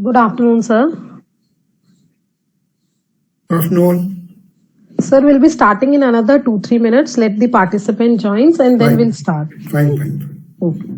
Good afternoon, sir. Afternoon. Sir, we'll be starting in another 2-3 minutes. Let the participant joins and then we'll start. Fine. Okay.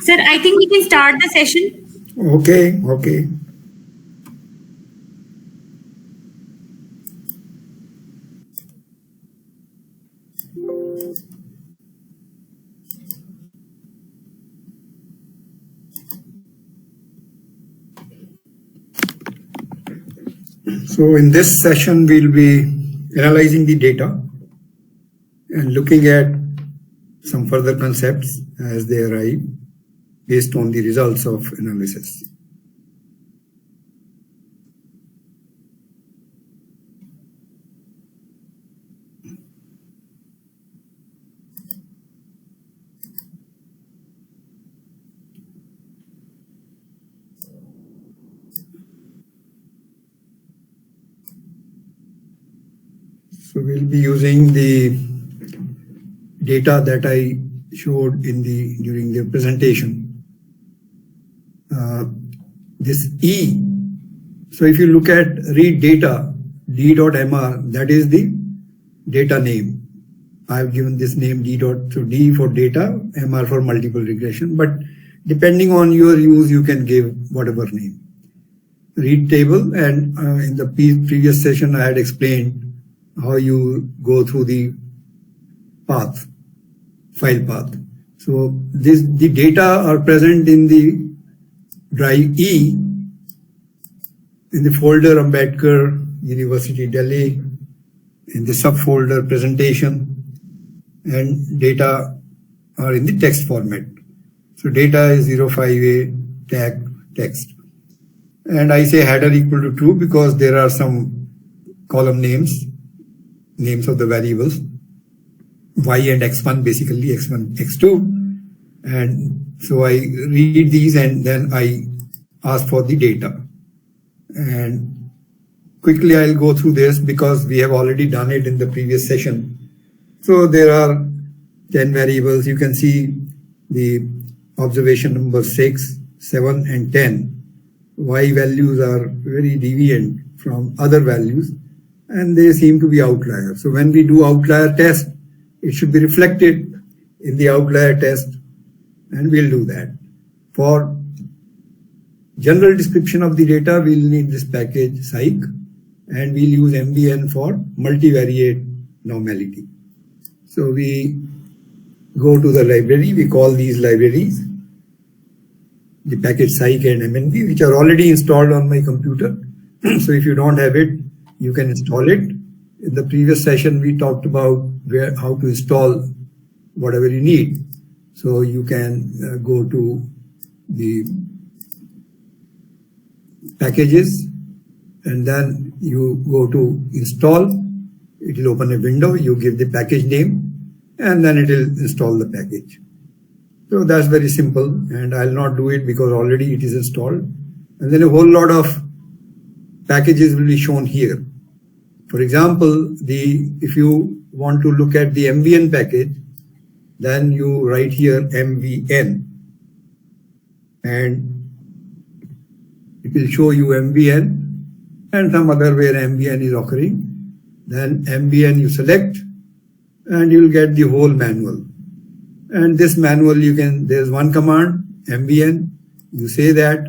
Sir, I think we can start the session. Okay, okay. So in this session, we'll be analyzing the data and looking at some further concepts as they arrive based on the results of analysis. So we'll be using the data that I showed during the presentation. This E. So if you look at read data, D.MR, that is the data name. I've given this name D. So D for data, MR for multiple regression. But depending on your use, you can give whatever name. Read table, and in the previous session, I had explained how you go through the path, file path. So the data are present in the drive E, in the folder Ambedkar, University Delhi, in the subfolder presentation, and data are in the text format. So data is 05A tag text. And I say header equal to true because there are some column names of the variables, y and x1, basically x1, x2. And so I read these and then I ask for the data. And quickly I'll go through this because we have already done it in the previous session. So there are 10 variables. You can see the observation number 6, 7, and 10. Y values are very deviant from other values, and they seem to be outliers. So when we do outlier test, it should be reflected in the outlier test, and we'll do that. For general description of the data, we'll need this package psych, and we'll use MBN for multivariate normality. So we go to the library, we call these libraries the package psych and MNV, which are already installed on my computer. So if you don't have it, you can install it. In the previous session, we talked about how to install whatever you need. So you can go to the packages and then you go to install. It will open a window. You give the package name and then it will install the package. So that's very simple, and I'll not do it because already it is installed. And then a whole lot of packages will be shown here. For example, if you want to look at the MVN package, then you write here MVN, and it will show you MVN and some other where MVN is occurring. Then MVN you select, and you will get the whole manual. And this manual there's one command, MVN, you say that,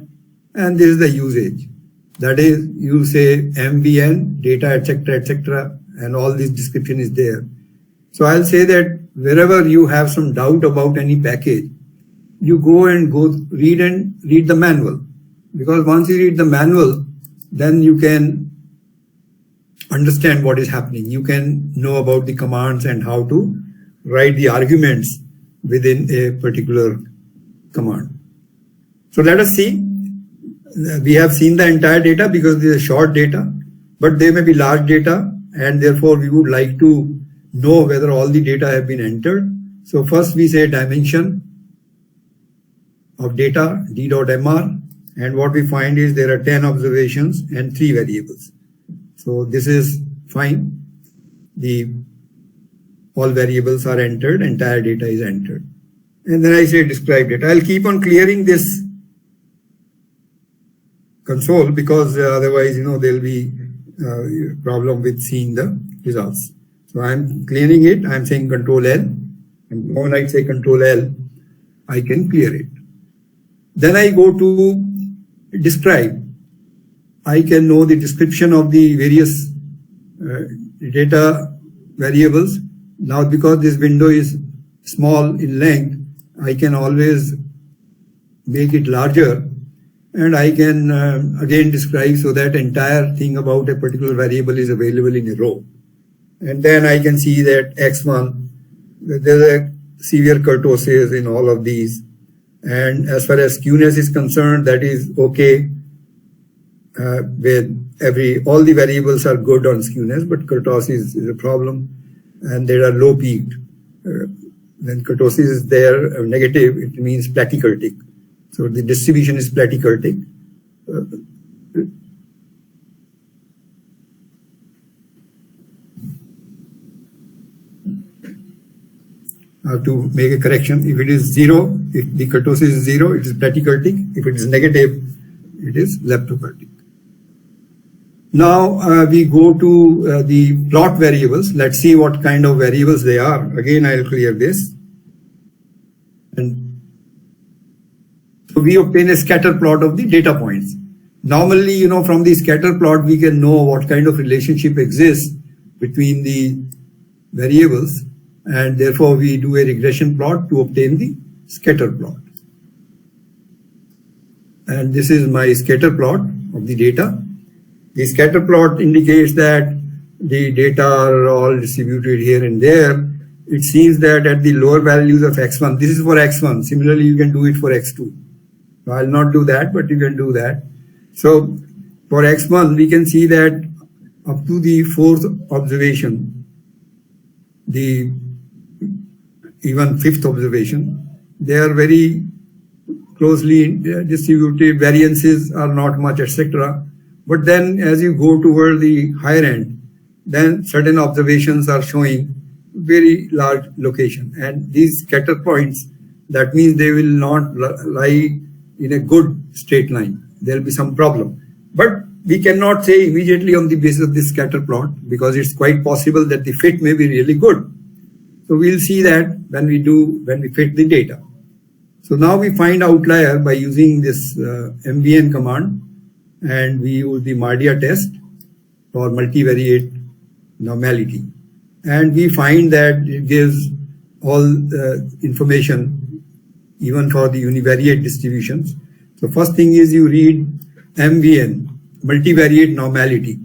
and this is the usage. That is, you say MVN, data, etc., and all this description is there. So I'll say that wherever you have some doubt about any package, you go read the manual. Because once you read the manual, then you can understand what is happening. You can know about the commands and how to write the arguments within a particular command. So let us see. We have seen the entire data because this is short data, but there may be large data, and therefore we would like to know whether all the data have been entered. So first we say dimension of data, D.MR, and what we find is there are 10 observations and 3 variables. So this is fine. All variables are entered, entire data is entered. And then I say describe data. I'll keep on clearing this console because otherwise, there'll be a problem with seeing the results. So I'm clearing it. I'm saying Control L. And when I say Control L, I can clear it. Then I go to describe. I can know the description of the various data variables. Now, because this window is small in length, I can always make it larger, and I can again describe so that entire thing about a particular variable is available in a row. And then I can see that X1, there's a severe kurtosis in all of these. And as far as skewness is concerned, that is okay. With all the variables are good on skewness, but kurtosis is a problem, and they are low peaked. When kurtosis is there, negative, it means platykurtic. So the distribution is platykurtic. I have to make a correction. If it is 0, if the kurtosis is 0, it is platykurtic. If it is negative, it is leptokurtic. Now we go to the plot variables. Let's see what kind of variables they are. Again, I'll clear this. And so we obtain a scatter plot of the data points. Normally, from the scatter plot, we can know what kind of relationship exists between the variables, and therefore we do a regression plot to obtain the scatter plot. And this is my scatter plot of the data. The scatter plot indicates that the data are all distributed here and there. It seems that at the lower values of x1, this is for x1. Similarly, you can do it for x2. So I'll not do that, but you can do that. So for x1, we can see that up to the fourth observation, the even fifth observation, they are very closely distributed. Variances are not much, etc. But then as you go toward the higher end, then certain observations are showing very large location. And these scatter points, that means they will not lie in a good straight line. There will be some problem. But we cannot say immediately on the basis of this scatter plot, because it's quite possible that the fit may be really good. So we'll see that when we fit the data. So now we find outlier by using this MVN command, and we use the Mardia test for multivariate normality. And we find that it gives all the information even for the univariate distributions. So first thing is you read MVN, multivariate normality,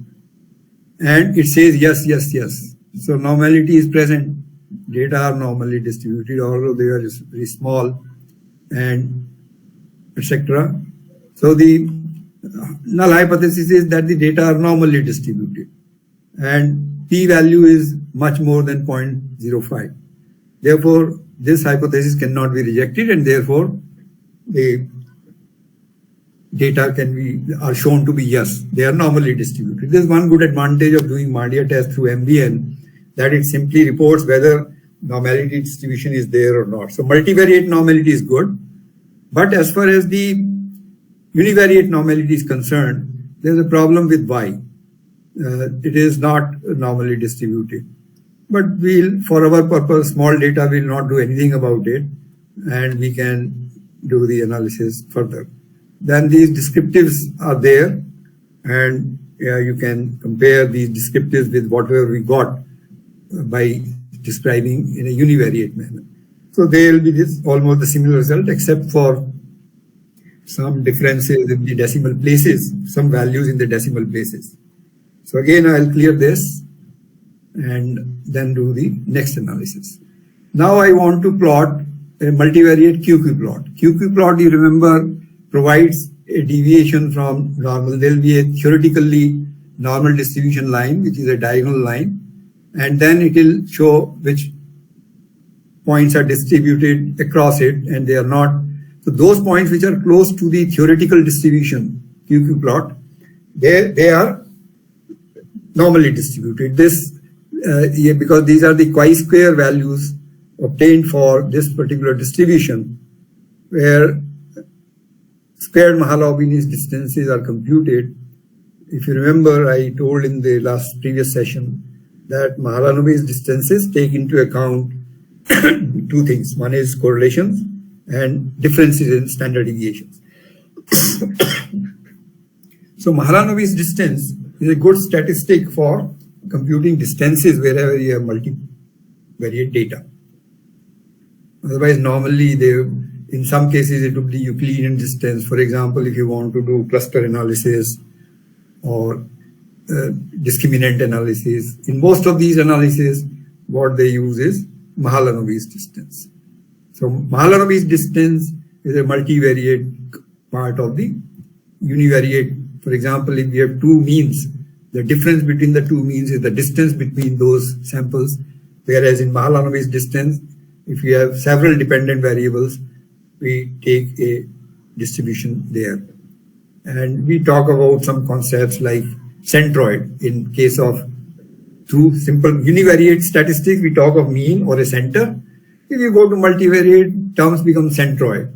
and it says yes, yes, yes. So normality is present. Data are normally distributed, although they are very small, and etc. So the null hypothesis is that the data are normally distributed, and p-value is much more than 0.05. Therefore, this hypothesis cannot be rejected, and therefore the data are shown to be yes, they are normally distributed. There is one good advantage of doing Mardia test through MVN, that it simply reports whether normality distribution is there or not. So multivariate normality is good, but as far as the univariate normality is concerned, there is a problem with Y. It is not normally distributed. But for our purpose, small data, will not do anything about it, and we can do the analysis further. Then these descriptives are there, and you can compare these descriptives with whatever we got by describing in a univariate manner. So there will be almost the similar result, except for some differences in the decimal places, some values in the decimal places. So again, I'll clear this and then do the next analysis. Now I want to plot a multivariate QQ plot. QQ plot, you remember, provides a deviation from normal. There will be a theoretically normal distribution line, which is a diagonal line, and then it will show which points are distributed across it and they are not. So those points which are close to the theoretical distribution, QQ plot, they are normally distributed. This because these are the chi-square values obtained for this particular distribution, where squared Mahalanobis distances are computed. If you remember, I told in the previous session that Mahalanobis distances take into account two things. One is correlations and differences in standard deviations. So Mahalanobis distance is a good statistic for computing distances wherever you have multivariate data. Otherwise, normally in some cases it would be Euclidean distance. For example, if you want to do cluster analysis or discriminant analysis, in most of these analyses, what they use is Mahalanobis distance. So Mahalanobis distance is a multivariate part of the univariate. For example, if we have two means, the difference between the two means is the distance between those samples, whereas in Mahalanobis distance, if we have several dependent variables, we take a distribution there. And we talk about some concepts like centroid. In case of two simple univariate statistics, we talk of mean or a center. If you go to multivariate, terms become centroid.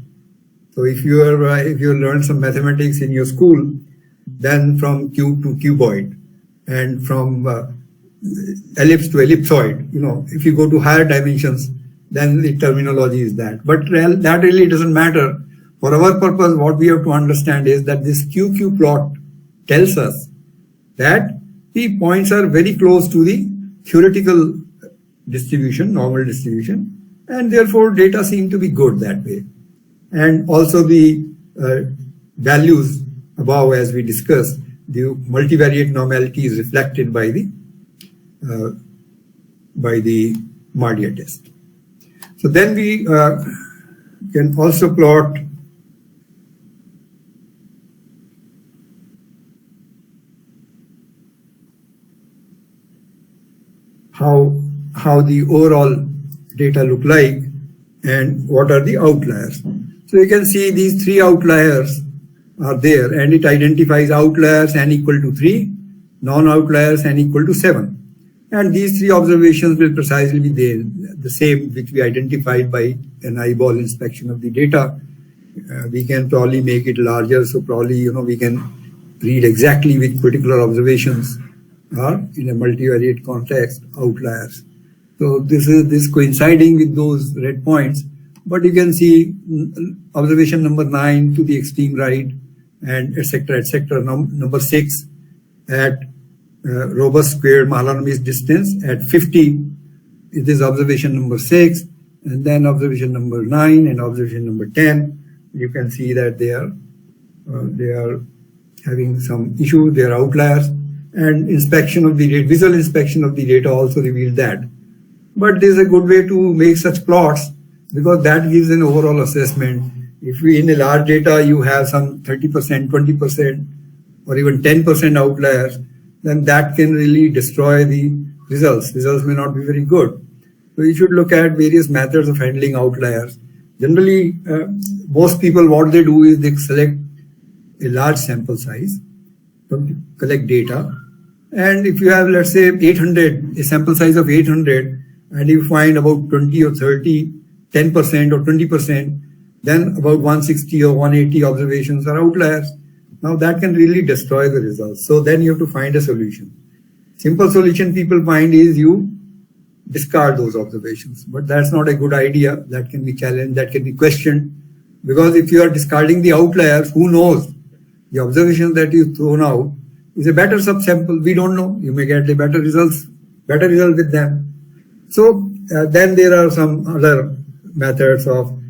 So if you learn some mathematics in your school, then from cube to cuboid and from ellipse to ellipsoid, if you go to higher dimensions, then the terminology is that. But that really doesn't matter. For our purpose, what we have to understand is that this QQ plot tells us that the points are very close to the theoretical distribution, normal distribution, and therefore data seem to be good that way. And also the values above, as we discussed, the multivariate normality is reflected by the Mardia test. So then we can also plot how the overall data look like and what are the outliers. So you can see these three outliers are there, and it identifies outliers n equal to 3, non-outliers n equal to 7. And these three observations will precisely be the same which we identified by an eyeball inspection of the data. We can probably make it larger, so probably we can read exactly which particular observations are in a multivariate context outliers. So this is coinciding with those red points, but you can see observation number 9 to the extreme right, and etc. Number 6 at robust squared Mahalanobis distance at 50. It is observation number 6, and then observation number 9 and observation number 10. You can see that they are having some issue. They are outliers, and inspection of the data, visual inspection of the data also revealed that. But this is a good way to make such plots because that gives an overall assessment. If in a large data you have some 30%, 20%, or even 10% outliers, then that can really destroy the results. Results may not be very good. So you should look at various methods of handling outliers. Generally, most people, what they do is they select a large sample size, collect data. And if you have, let's say, 800, a sample size of 800, and you find about 20 or 30, 10% or 20%, then about 160 or 180 observations are outliers. Now that can really destroy the results. So then you have to find a solution. Simple solution people find is you discard those observations. But that's not a good idea. That can be challenged, that can be questioned. Because if you are discarding the outliers, who knows? The observation that you've thrown out is a better subsample. We don't know. You may get the better results with them. So then there are some other methods of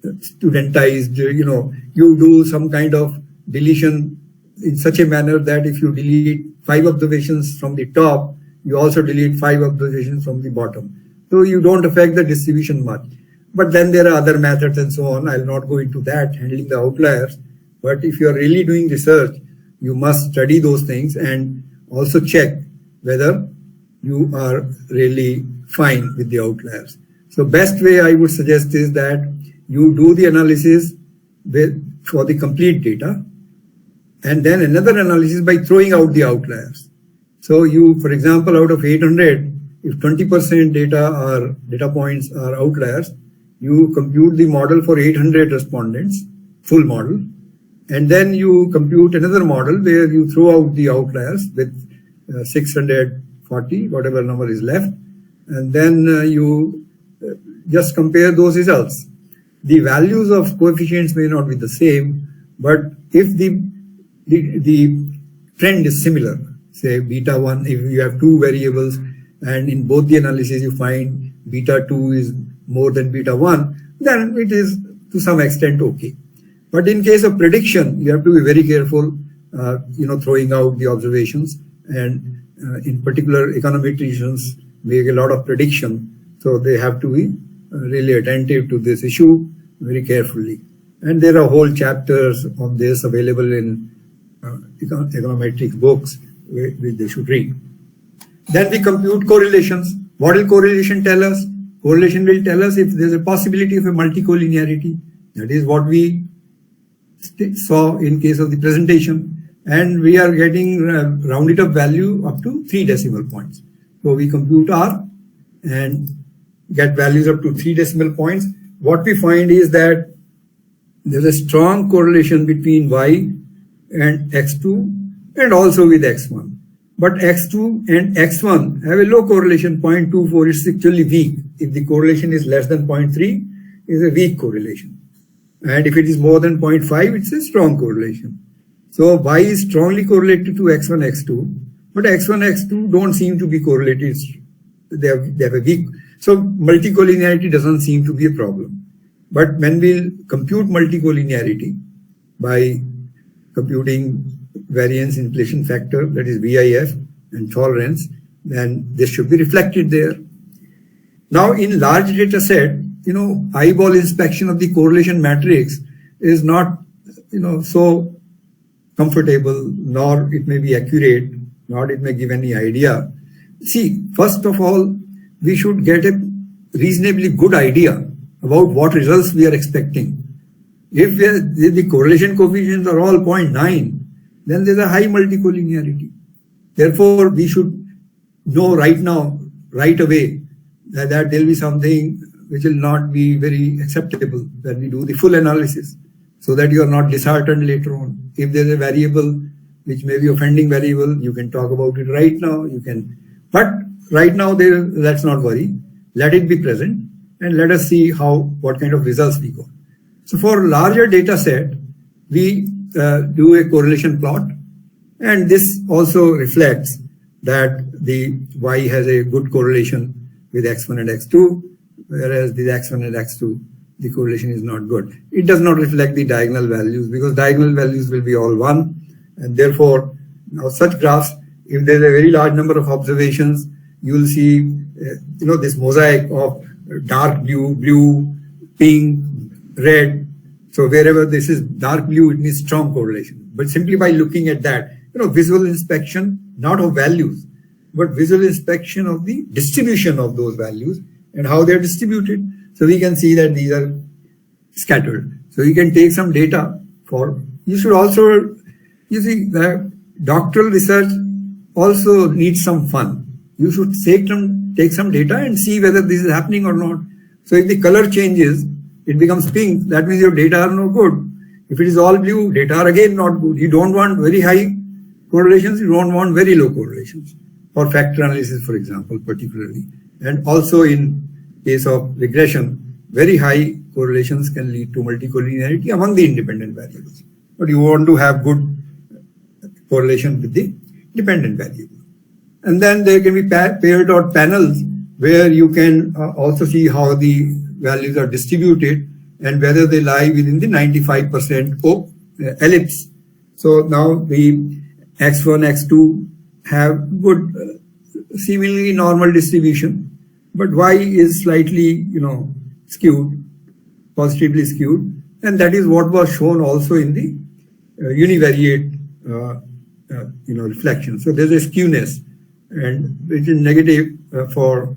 studentized, you do some kind of deletion in such a manner that if you delete 5 observations from the top, you also delete 5 observations from the bottom. So you don't affect the distribution much. But then there are other methods and so on. I'll not go into that, handling the outliers. But if you are really doing research, you must study those things and also check whether you are really fine with the outliers. So best way I would suggest is that you do the analysis for the complete data and then another analysis by throwing out the outliers. So you, for example, out of 800, if 20% data points are outliers, you compute the model for 800 respondents, full model, and then you compute another model where you throw out the outliers with 640, whatever number is left, and then you just compare those results. The values of coefficients may not be the same, but if the trend is similar, say beta 1, if you have two variables and in both the analysis you find beta 2 is more than beta 1, then it is to some extent okay. But in case of prediction, you have to be very careful, throwing out the observations, and in particular econometricians make a lot of prediction, so they have to be really attentive to this issue very carefully. And there are whole chapters on this available in econometrics books which they should read. Then we compute correlations. What will correlation tell us? Correlation will tell us if there is a possibility of a multicollinearity. That is what we saw in case of the presentation. And we are getting rounded up value up to 3 decimal points. So we compute R and get values up to 3 decimal points. What we find is that there is a strong correlation between Y and X2 and also with X1. But X2 and X1 have a low correlation, 0.24. It's actually weak. If the correlation is less than 0.3, it's a weak correlation. And if it is more than 0.5, it's a strong correlation. So Y is strongly correlated to X1, X2, but X1, X2 don't seem to be correlated. They have a weak. So multicollinearity doesn't seem to be a problem. But when we'll compute multicollinearity by computing variance inflation factor, that is VIF, and tolerance, then this should be reflected there. Now in large data set, eyeball inspection of the correlation matrix is not, so comfortable, nor it may be accurate, nor it may give any idea. See, first of all, we should get a reasonably good idea about what results we are expecting. If the correlation coefficients are all 0.9, then there's a high multicollinearity. Therefore, we should know right now, right away, that there will be something which will not be very acceptable when we do the full analysis, so that you are not disheartened later on. If there's a variable which may be offending variable, you can talk about it right now. But right now, let's not worry. Let it be present and let us see what kind of results we got. So for larger data set, we do a correlation plot, and this also reflects that the Y has a good correlation with X1 and X2, whereas the X1 and X2, the correlation is not good. It does not reflect the diagonal values, because diagonal values will be all 1, and therefore now such graphs, if there's a very large number of observations, you will see this mosaic of dark blue, pink, red. So wherever this is dark blue, it means strong correlation. But simply by looking at that, visual inspection, not of values, but visual inspection of the distribution of those values and how they're distributed. So we can see that these are scattered. So you can take some data you should also, the doctoral research also needs some fun. You should take some data and see whether this is happening or not. So if the color changes, it becomes pink, that means your data are no good. If it is all blue, data are again not good. You don't want very high correlations, you don't want very low correlations. For factor analysis, for example, particularly. And also in case of regression, very high correlations can lead to multicollinearity among the independent variables. But you want to have good correlation with the dependent variable. And then there can be paired or panels where you can also see how the values are distributed and whether they lie within the 95% ellipse. So now the X1, X2 have good, seemingly normal distribution, but Y is slightly, skewed, positively skewed, and that is what was shown also in the univariate, reflection. So there's a skewness, and which is negative for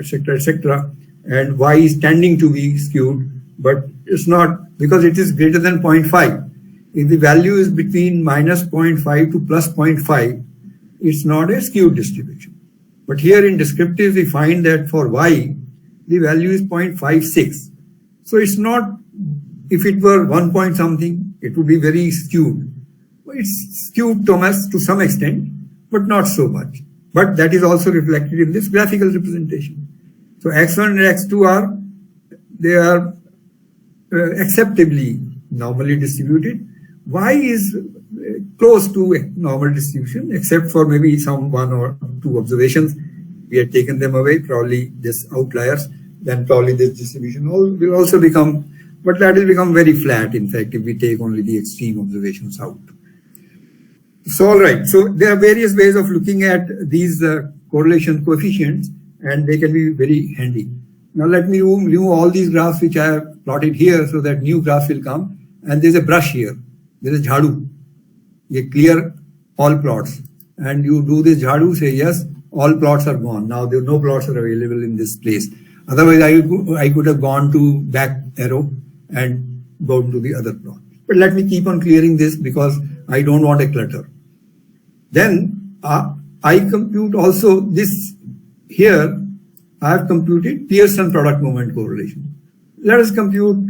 etc. And Y is tending to be skewed, but it's not, because it is greater than 0.5. If the value is between minus 0.5 to plus 0.5, it's not a skewed distribution. But here in descriptives, we find that for Y, the value is 0.56. So it's not, if it were 1 point something, it would be very skewed. It's skewed, Thomas, to some extent, but not so much. But that is also reflected in this graphical representation. So X1 and X2 they are acceptably normally distributed, Y is close to a normal distribution, except for maybe some 1 or 2 observations. We had taken them away, probably this outliers, then probably this distribution will also become, but that will become very flat, in fact, if we take only the extreme observations out. So, all right. So there are various ways of looking at these correlation coefficients, and they can be very handy. Now let me remove all these graphs which I have plotted here so that new graphs will come. And there's a brush here. There is jhadu. You clear all plots. And you do this jhadu, say yes, all plots are gone. Now there no plots are available in this place. Otherwise I could have gone to back arrow and gone to the other plot. But let me keep on clearing this because I don't want a clutter. Then I compute also this here. I have computed Pearson product moment correlation. Let us compute,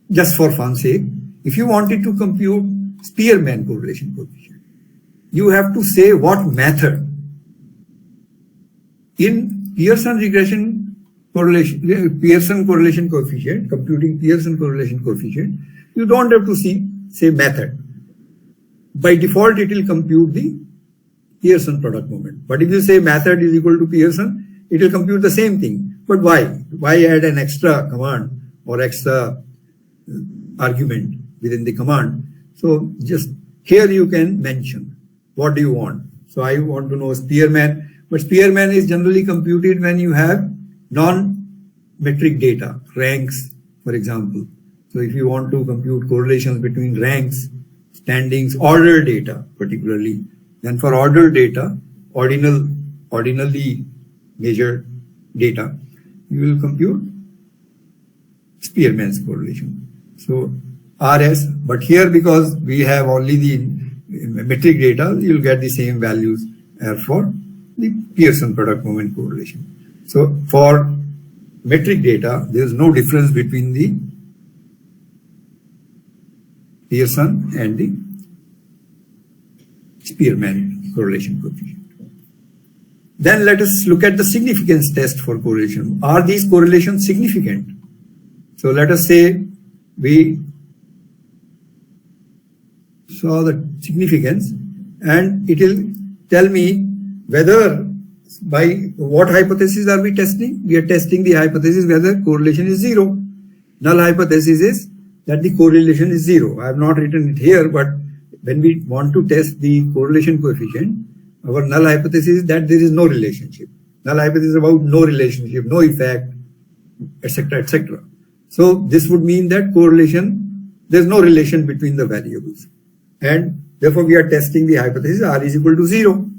just for fun's sake, if you wanted to compute Spearman correlation coefficient, you have to say what method. In Pearson regression correlation, Pearson correlation coefficient, computing Pearson correlation coefficient, you don't have to say method. By default, it will compute the Pearson product moment. But if you say method is equal to Pearson, it will compute the same thing. But why? Why add an extra command or extra argument within the command? So just here you can mention what do you want. So I want to know Spearman, but Spearman is generally computed when you have non-metric data, ranks, for example. So if you want to compute correlations between ranks, standings, order data particularly, then for order data, ordinally measured data, you will compute Spearman's correlation. So RS, but here because we have only the metric data, you will get the same values as for the Pearson product moment correlation. So for metric data, there is no difference between the Pearson and the Spearman correlation coefficient. Then let us look at the significance test for correlation. Are these correlations significant? So let us say we saw the significance and it will tell me whether by what hypothesis are we testing? We are testing the hypothesis whether correlation is 0. Null hypothesis is that the correlation is 0. I have not written it here, but when we want to test the correlation coefficient, our null hypothesis is that there is no relationship. Null hypothesis is about no relationship, no effect, etc., etc. So this would mean that correlation, there is no relation between the variables. And therefore we are testing the hypothesis R is equal to 0.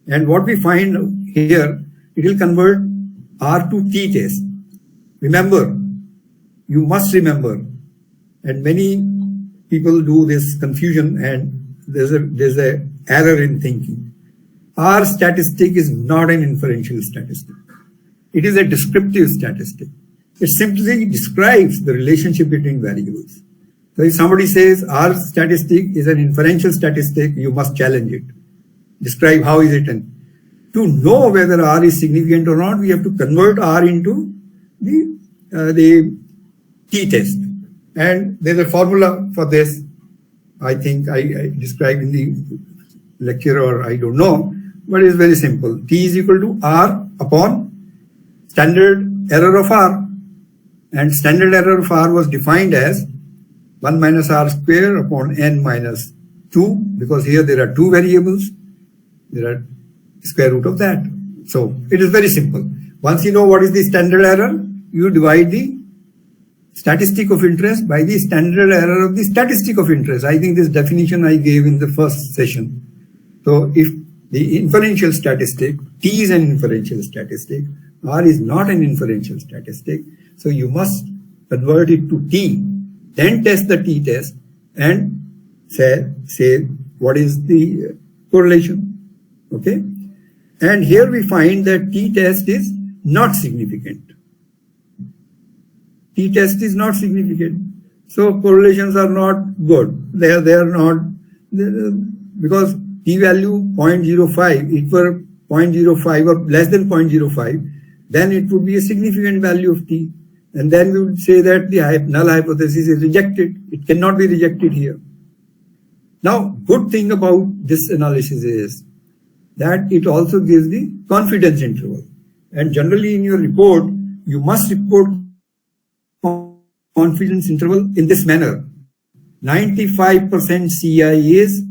And what we find here, it will convert R to T test. Remember, you must remember, and many people do this confusion and there's a error in thinking. R statistic is not an inferential statistic. It is a descriptive statistic. It simply describes the relationship between variables. So if somebody says R statistic is an inferential statistic, you must challenge it. Describe how is it. And to know whether R is significant or not, we have to convert R into the t-test. And there's a formula for this. I think I described in the lecture, or I don't know, but it's very simple. T is equal to R upon standard error of R. And standard error of R was defined as 1 minus R square upon n minus 2, because here there are two variables. There are square root of that. So it is very simple. Once you know what is the standard error, you divide the statistic of interest by the standard error of the statistic of interest. I think this definition I gave in the first session. So if the inferential statistic, T is an inferential statistic, R is not an inferential statistic, so you must convert it to T, then test the T test and say what is the correlation. Okay, and here we find that T test is not significant. T test is not significant. So correlations are not good. They are not, because T value 0.05, if it were 0.05 or less than 0.05, then it would be a significant value of T. And then we would say that the null hypothesis is rejected. It cannot be rejected here. Now, good thing about this analysis is that it also gives the confidence interval. And generally in your report, you must report confidence interval in this manner. 95% CI is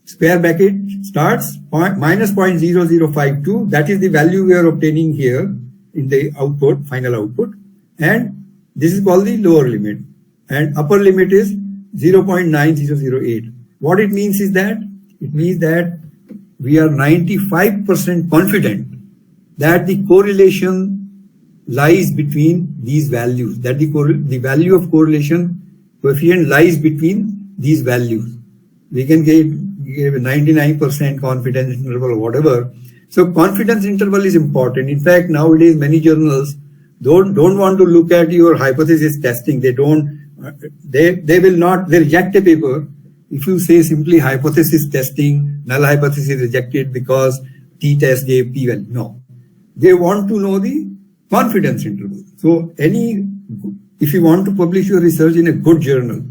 square bracket starts minus 0.0052. That is the value we are obtaining here in the output, final output. And this is called the lower limit. And upper limit is 0.9008. What it means is that, it means that we are 95% confident that the correlation lies between these values, that the value of correlation coefficient lies between these values. We can give a 99% confidence interval or whatever. So confidence interval is important. In fact, nowadays many journals don't want to look at your hypothesis testing. They will not, they reject a paper if you say simply hypothesis testing, null hypothesis rejected because t-test gave p-value. No. They want to know the confidence interval. So if you want to publish your research in a good journal,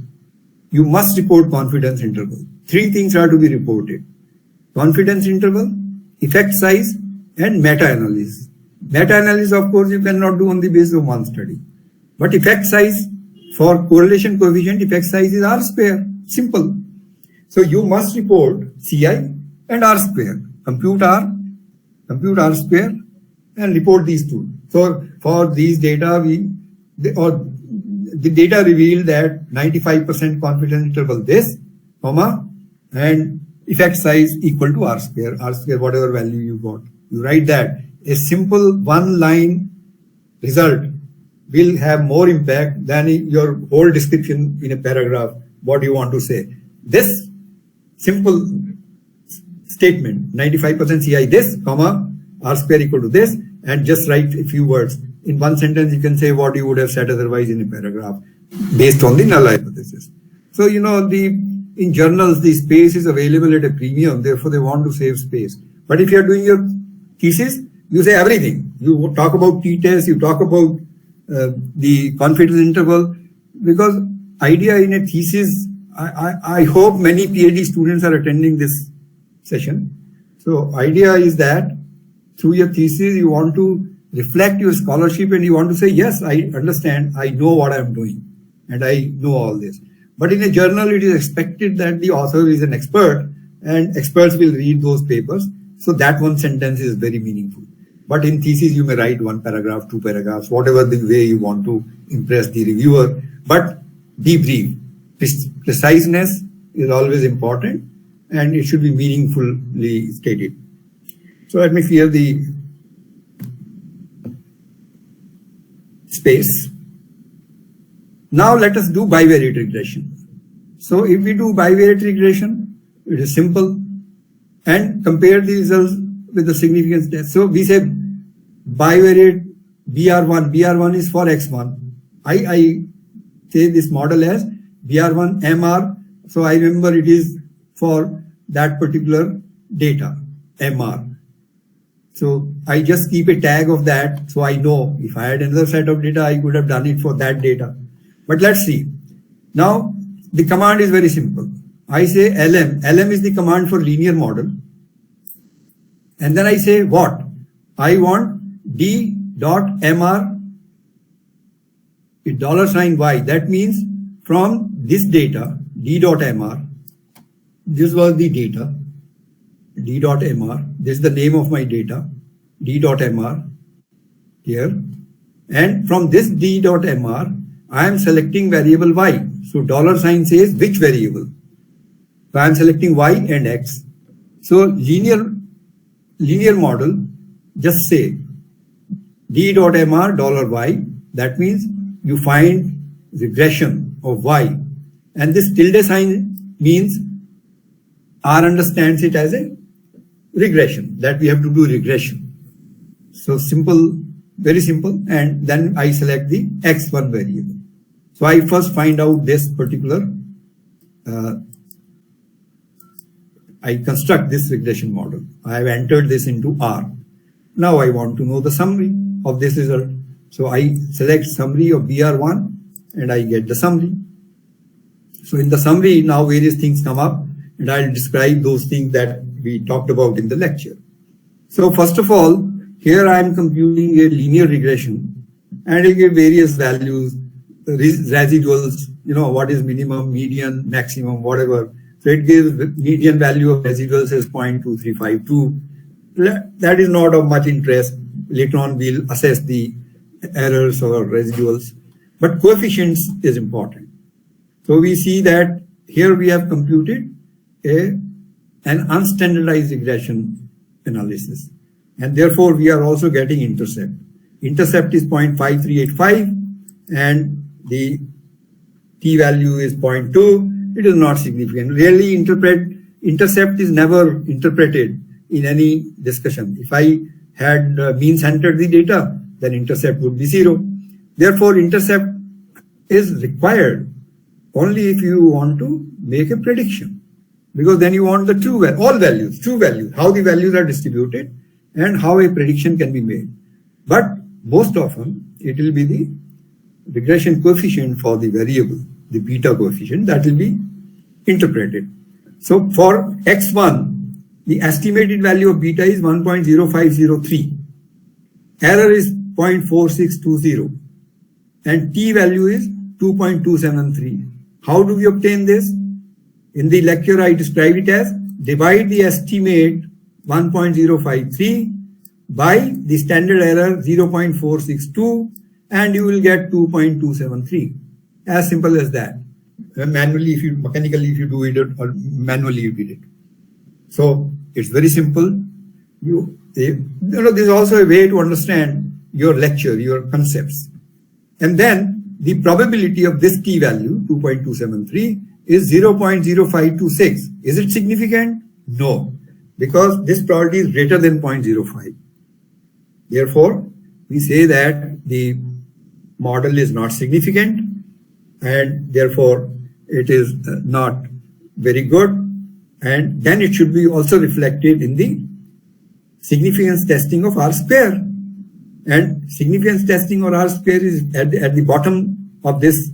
you must report confidence interval. Three things are to be reported: confidence interval, effect size, and meta-analysis. Meta-analysis, of course, you cannot do on the basis of one study. But effect size, for correlation coefficient, effect size is R square. Simple. So you must report CI and R square. Compute R square, and report these two. So for these data, the data revealed that 95% confidence interval this, comma, and effect size equal to R square, whatever value you got. You write that. A simple one line result will have more impact than your whole description in a paragraph, what you want to say. This simple statement, 95% CI this, comma, R square equal to this, and just write a few words. In one sentence, you can say what you would have said otherwise in a paragraph based on the null hypothesis. So, you know, in journals, the space is available at a premium, therefore they want to save space. But if you are doing your thesis, you say everything. You talk about t-test, you talk about the confidence interval, because idea in a thesis, I hope many PhD students are attending this session. So idea is that through your thesis, you want to reflect your scholarship and you want to say, yes, I understand, I know what I'm doing and I know all this. But in a journal, it is expected that the author is an expert and experts will read those papers. So that one sentence is very meaningful. But in thesis, you may write one paragraph, two paragraphs, whatever the way you want to impress the reviewer. But be brief. Preciseness is always important and it should be meaningfully stated. So let me clear the space. Now let us do bivariate regression. So if we do bivariate regression, it is simple, and compare the results with the significance test. So we say bivariate BR1. BR1 is for X1. I say this model as BR1 MR. So I remember it is for that particular data, MR. So I just keep a tag of that. So I know if I had another set of data, I could have done it for that data. But let's see. Now the command is very simple. I say LM. LM is the command for linear model. And then I say what? I want D.MR with $y. That means from this data, D.MR, this was the data, D.MR, this is the name of my data, D.MR here. And from this D.MR, I am selecting variable Y. So $sign says which variable. So I am selecting Y and X. So linear model, just say D.MR $y. That means you find regression of Y. And this tilde sign means R understands it as a regression, that we have to do regression. So simple, very simple. And then I select the X1 variable. So I first find out this particular, I construct this regression model. I have entered this into R. Now I want to know the summary of this result. So I select summary of BR1 and I get the summary. So in the summary, now various things come up, and I'll describe those things that we talked about in the lecture. So first of all, here I am computing a linear regression, and I give various values, residuals, what is minimum, median, maximum, whatever. So it gives median value of residuals as 0.2352. That is not of much interest. Later on, we'll assess the errors or residuals, but coefficients is important. So we see that here we have computed an unstandardized regression analysis, and therefore we are also getting intercept. Intercept is 0.5385, and the t-value is 0.2. It is not significant. Really, intercept is never interpreted in any discussion. If I had mean-centered the data, then intercept would be 0. Therefore, intercept is required only if you want to make a prediction, because then you want the true values, how the values are distributed and how a prediction can be made. But most often, it will be the regression coefficient for the variable, the beta coefficient, that will be interpreted. So for x1, the estimated value of beta is 1.0503. Error is 0.4620. And t value is 2.273. How do we obtain this? In the lecture, I describe it as divide the estimate 1.053 by the standard error 0.462, and you will get 2.273. As simple as that. Mechanically, if you do it, or manually you did it. So it's very simple. This is also a way to understand your lecture, your concepts. And then the probability of this t value, 2.273, is 0.0526. Is it significant? No, because this probability is greater than 0.05. Therefore, we say that the model is not significant, and therefore it is not very good, and then it should be also reflected in the significance testing of R square. And significance testing or R square is at the bottom of this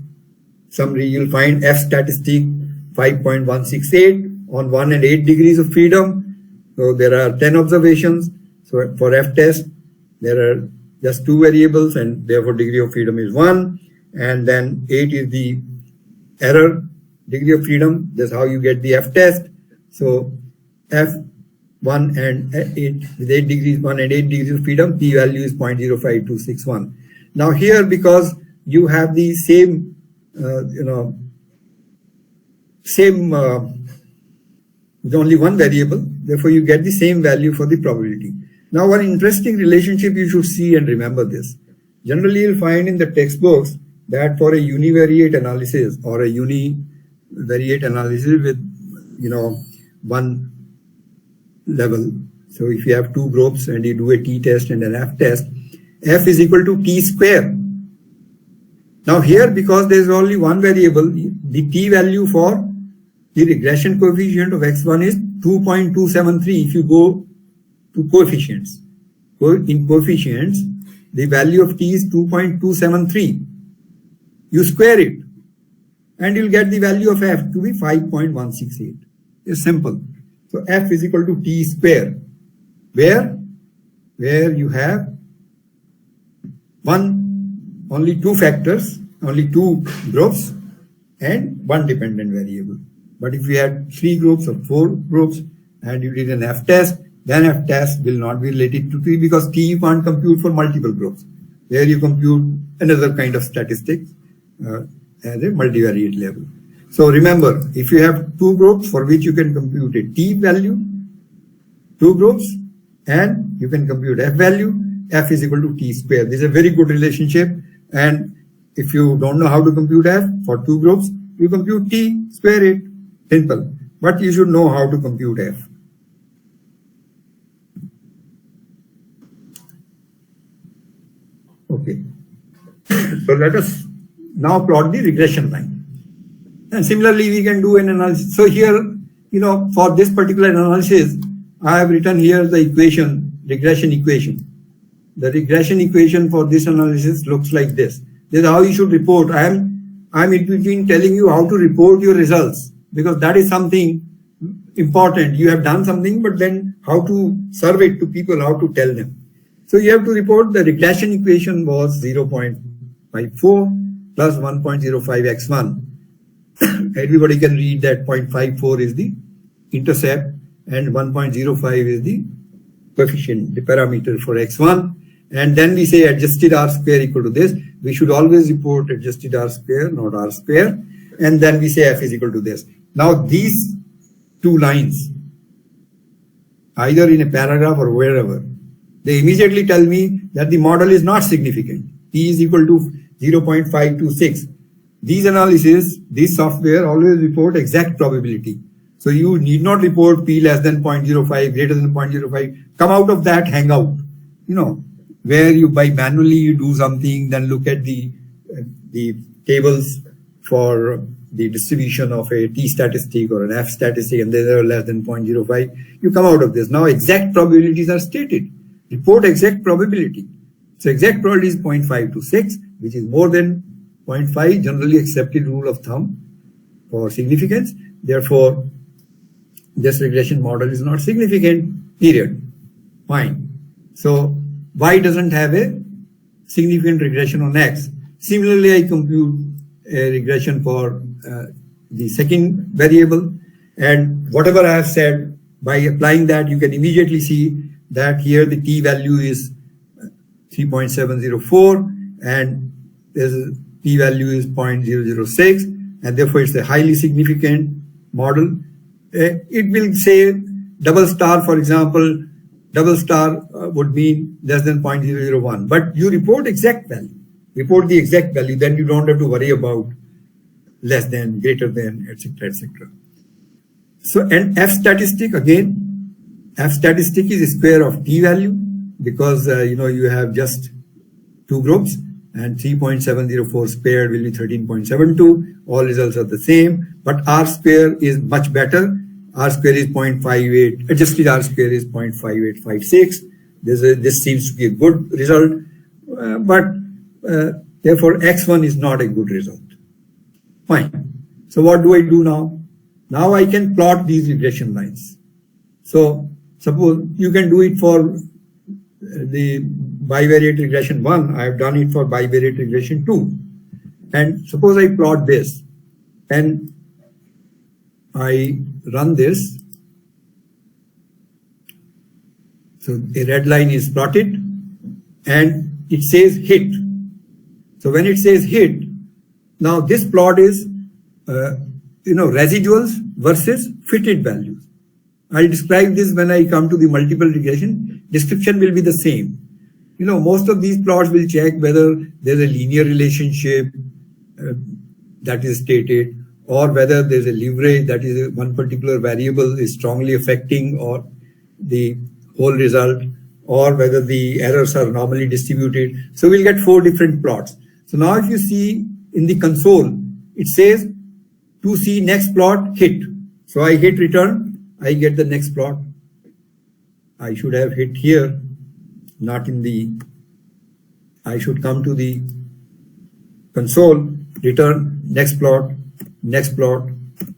summary. You'll find F statistic 5.168 on 1 and 8 degrees of freedom. So there are 10 observations. So for F test, there are just 2 variables, and therefore degree of freedom is 1. And then 8 is the error degree of freedom. That's how you get the F test. So F 1 and 8 with 8 degrees, 1 and 8 degrees of freedom, p value is 0.05261. Now here, because you have the same, with only one variable, therefore you get the same value for the probability. Now, one interesting relationship you should see and remember this. Generally, you'll find in the textbooks that for a univariate analysis or a univariate analysis with, one level. So if you have 2 groups and you do a t-test and an f-test, f is equal to t square. Now here, because there is only one variable, the t value for the regression coefficient of x1 is 2.273 if you go to coefficients. In coefficients, the value of t is 2.273. You square it and you'll get the value of f to be 5.168. It's simple. So f is equal to t square, where you have only 2 factors, only 2 groups, and 1 dependent variable. But if you had 3 groups or 4 groups and you did an f test, then f test will not be related to t, because t you can't compute for multiple groups. There you compute another kind of statistics at a multivariate level. So remember, if you have 2 groups for which you can compute a t value, 2 groups, and you can compute f value, f is equal to t square. This is a very good relationship, and if you don't know how to compute f for 2 groups, you compute t, square it, simple. But you should know how to compute f. Okay, so let us now plot the regression line. And similarly, we can do an analysis. So here, for this particular analysis, I have written here the equation, regression equation. The regression equation for this analysis looks like this. This is how you should report. I I'm in between telling you how to report your results, because that is something important. You have done something, but then how to serve it to people, how to tell them. So you have to report the regression equation was 0.54 plus 1.05x1. Everybody can read that 0.54 is the intercept and 1.05 is the coefficient, the parameter for x1. And then we say adjusted R square equal to this. We should always report adjusted R square, not R square. And then we say F is equal to this. Now these two lines, either in a paragraph or wherever, they immediately tell me that the model is not significant. P is equal to 0.526. These analysis, this software always report exact probability. So you need not report P less than 0.05, greater than 0.05. Come out of that, hang out. You know, where you by manually you do something, then look at the tables for the distribution of a T statistic or an F statistic, and they are less than 0.05. You come out of this. Now exact probabilities are stated. Report exact probability. So exact probability is 0.526, which is more than 0.5, generally accepted rule of thumb for significance. Therefore, this regression model is not significant, period. Fine. So Y doesn't have a significant regression on X. Similarly, I compute a regression for the second variable, and whatever I have said, by applying that, you can immediately see that here the T value is 3.704 and there's a P value is 0.006, and therefore it's a highly significant model. It will say double star, for example. Double star would mean less than 0.001, but you report exact value. Report the exact value, then you don't have to worry about less than, greater than, etc., etc. So, and F statistic, again, F statistic is a square of T value, because you have just two groups, and 3.704 squared will be 13.72. All results are the same, but R square is much better. R square is 0.58, adjusted R square is 0.5856. This seems to be a good result, but therefore X1 is not a good result. Fine. So what do I do now? Now I can plot these regression lines. So suppose you can do it for the bivariate regression 1. I have done it for bivariate regression 2. And suppose I plot this and I run this. So a red line is plotted and it says hit. So when it says hit, now this plot is residuals versus fitted values. I'll describe this when I come to the multiple regression. Description will be the same. Most of these plots will check whether there's a linear relationship that is stated, or whether there's a leverage, that is one particular variable is strongly affecting or the whole result, or whether the errors are normally distributed. So we'll get 4 different plots. So now if you see in the console, it says to see next plot hit. So I hit return, I get the next plot. I should have hit here, not in the, I should come to the console, return next plot, next plot,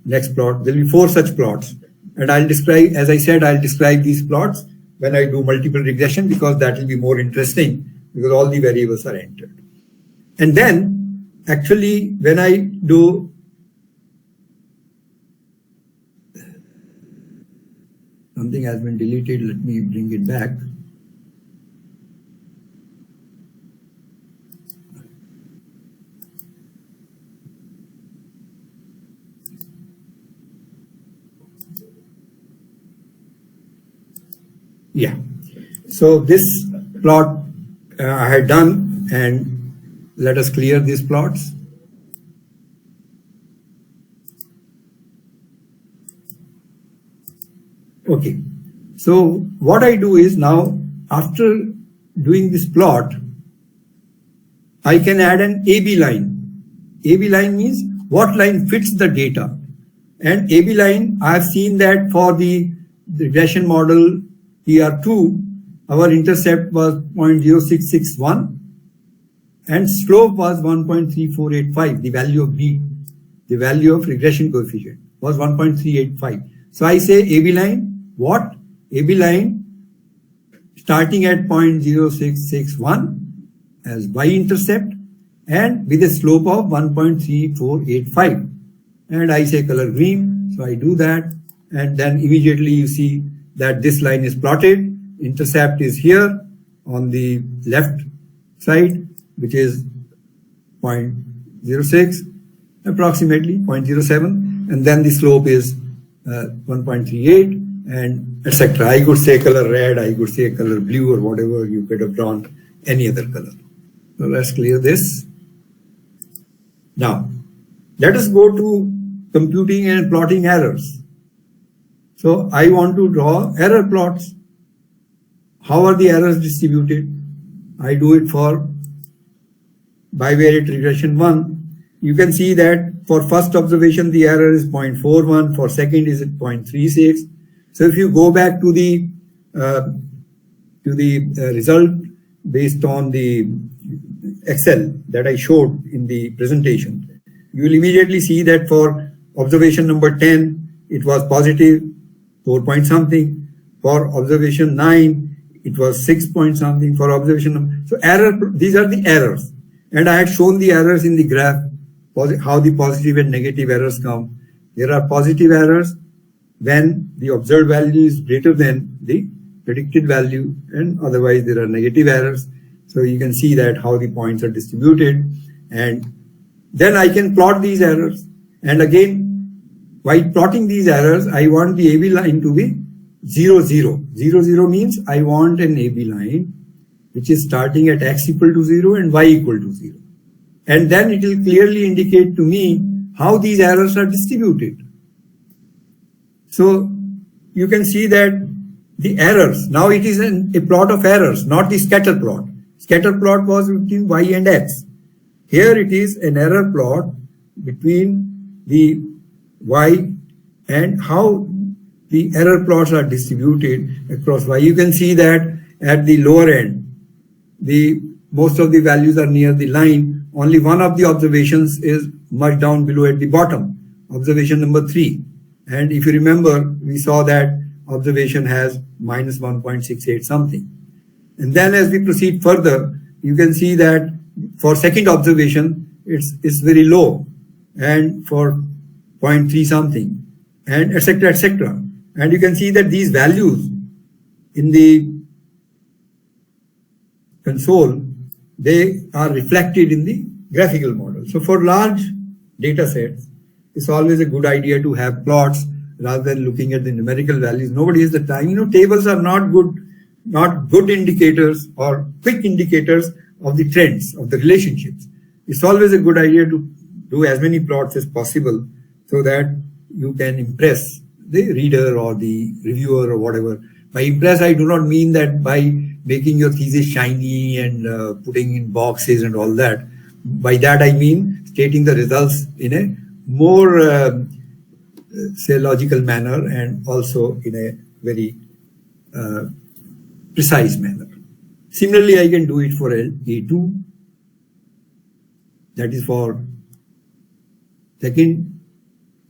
next plot. There will be 4 such plots. And I'll describe, as I said, I'll describe these plots when I do multiple regression, because that will be more interesting, because all the variables are entered. And then actually when I do something has been deleted, let me bring it back. Yeah, so this plot I had done, and let us clear these plots. Okay, so what I do is now, after doing this plot, I can add an AB line. AB line means what line fits the data. And AB line, I have seen that for the regression model TR2, our intercept was 0.0661, and slope was 1.3485. The value of B, the value of regression coefficient was 1.385. So I say AB line, what? AB line starting at 0.0661 as y-intercept and with a slope of 1.3485. And I say color green, so I do that, and then immediately you see that this line is plotted. Intercept is here on the left side, which is 0.06, approximately 0.07, and then the slope is 1.38, and etc. I could say color red, I could say color blue, or whatever you could have drawn any other color. So let's clear this. Now, let us go to computing and plotting errors. So I want to draw error plots. How are the errors distributed? I do it for bivariate regression 1. You can see that for first observation the error is 0.41, for second is at 0.36. So if you go back to the result based on the Excel that I showed in the presentation, you will immediately see that for observation number 10 it was positive 4 point something, for observation 9 it was 6 point something, for observation so error, these are the errors, and I had shown the errors in the graph, how the positive and negative errors come. There are positive errors when the observed value is greater than the predicted value, and otherwise there are negative errors. So you can see that how the points are distributed, and then I can plot these errors. And again, while plotting these errors, I want the AB line to be 0, 0. 0, 0 means I want an AB line which is starting at x equal to 0 and y equal to 0. And then it will clearly indicate to me how these errors are distributed. So you can see that the errors, now it is a plot of errors, not the scatter plot. Scatter plot was between y and x. Here it is an error plot between the y and how the error plots are distributed across y. You can see that at the lower end, most of the values are near the line. Only one of the observations is much down below at the bottom, observation number 3. And if you remember, we saw that observation has minus 1.68 something. And then as we proceed further, you can see that for second observation, it's very low, and for 0.3 something, and etc. etc. And you can see that these values in the console, they are reflected in the graphical model. So for large data sets, it's always a good idea to have plots rather than looking at the numerical values. Nobody has the time. You know, tables are not good indicators or quick indicators of the trends, of the relationships. It's always a good idea to do as many plots as possible so that you can impress the reader or the reviewer or whatever. By impress, I do not mean that by making your thesis shiny and putting in boxes and all that. By that I mean stating the results in a more say logical manner, and also in a very precise manner. Similarly, I can do it for A2, that is for second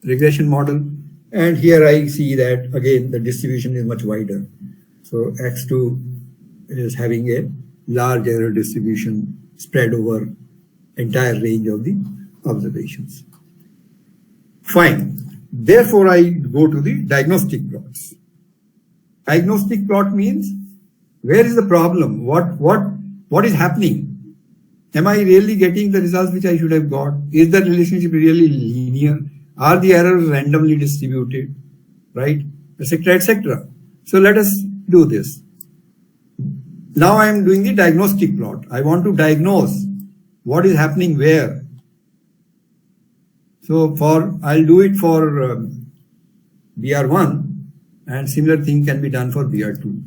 regression model, and here I see that again the distribution is much wider. So X2 is having a large error distribution spread over entire range of the observations. Fine. Therefore, I go to the diagnostic plots. Diagnostic plot means where is the problem? What is happening? Am I really getting the results which I should have got? Is the relationship really linear? Are the errors randomly distributed? Right? Etc. etc. So let us do this. Now I am doing the diagnostic plot. I want to diagnose what is happening where. So I'll do it for BR1, and similar thing can be done for BR2.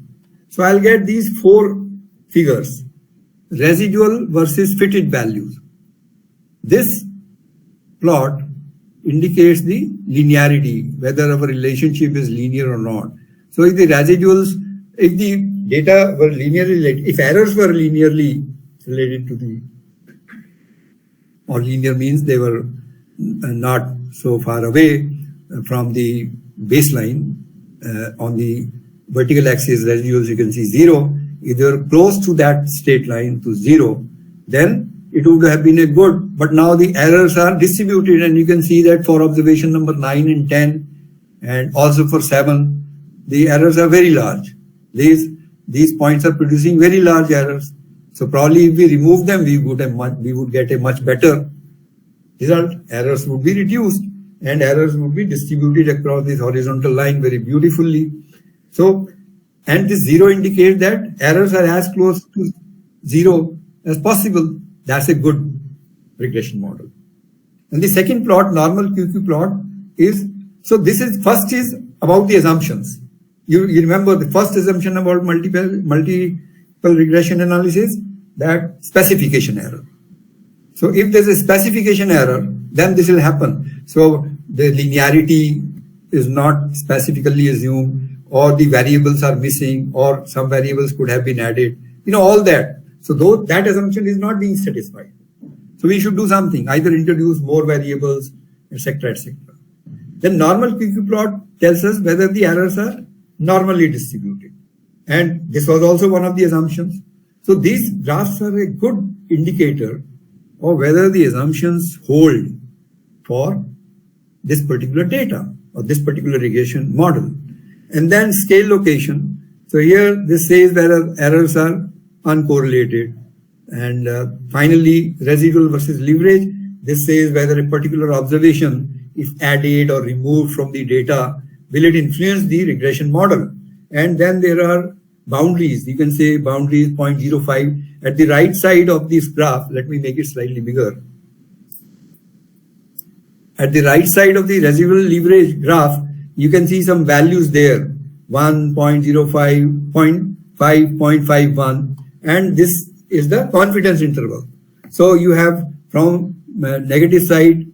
So I'll get these 4 figures, residual versus fitted values. This plot indicates the linearity, whether our relationship is linear or not. So if the residuals, if the data were linearly related, if errors were linearly related to the or linear means they were not so far away from the baseline. On the vertical axis residuals you can see 0. If they were close to that straight line to 0, then it would have been a good, but now the errors are distributed, and you can see that for observation number 9 and 10 and also for 7, the errors are very large. These points are producing very large errors. So probably if we remove them, we would get a much better result. Errors would be reduced and errors would be distributed across this horizontal line very beautifully. So, and this 0 indicates that errors are as close to 0 as possible. That's a good regression model. And the second plot, normal QQ plot, is, so this is, first is about the assumptions. You remember the first assumption about multiple regression analysis, that specification error. So if there's a specification error, then this will happen. So the linearity is not specifically assumed, or the variables are missing, or some variables could have been added, all that. So though that assumption is not being satisfied. So we should do something, either introduce more variables, etc., etc. Then normal QQ plot tells us whether the errors are normally distributed. And this was also one of the assumptions. So these graphs are a good indicator of whether the assumptions hold for this particular data or this particular regression model. And then scale location. So here this says whether errors are uncorrelated. And finally, residual versus leverage. This says whether a particular observation, if added or removed from the data, will it influence the regression model? And then there are boundaries. You can say boundaries 0.05. At the right side of this graph, let me make it slightly bigger. At the right side of the residual leverage graph, you can see some values there. 1, 0.05, 0.5, 0.51. And this is the confidence interval. So you have from negative side,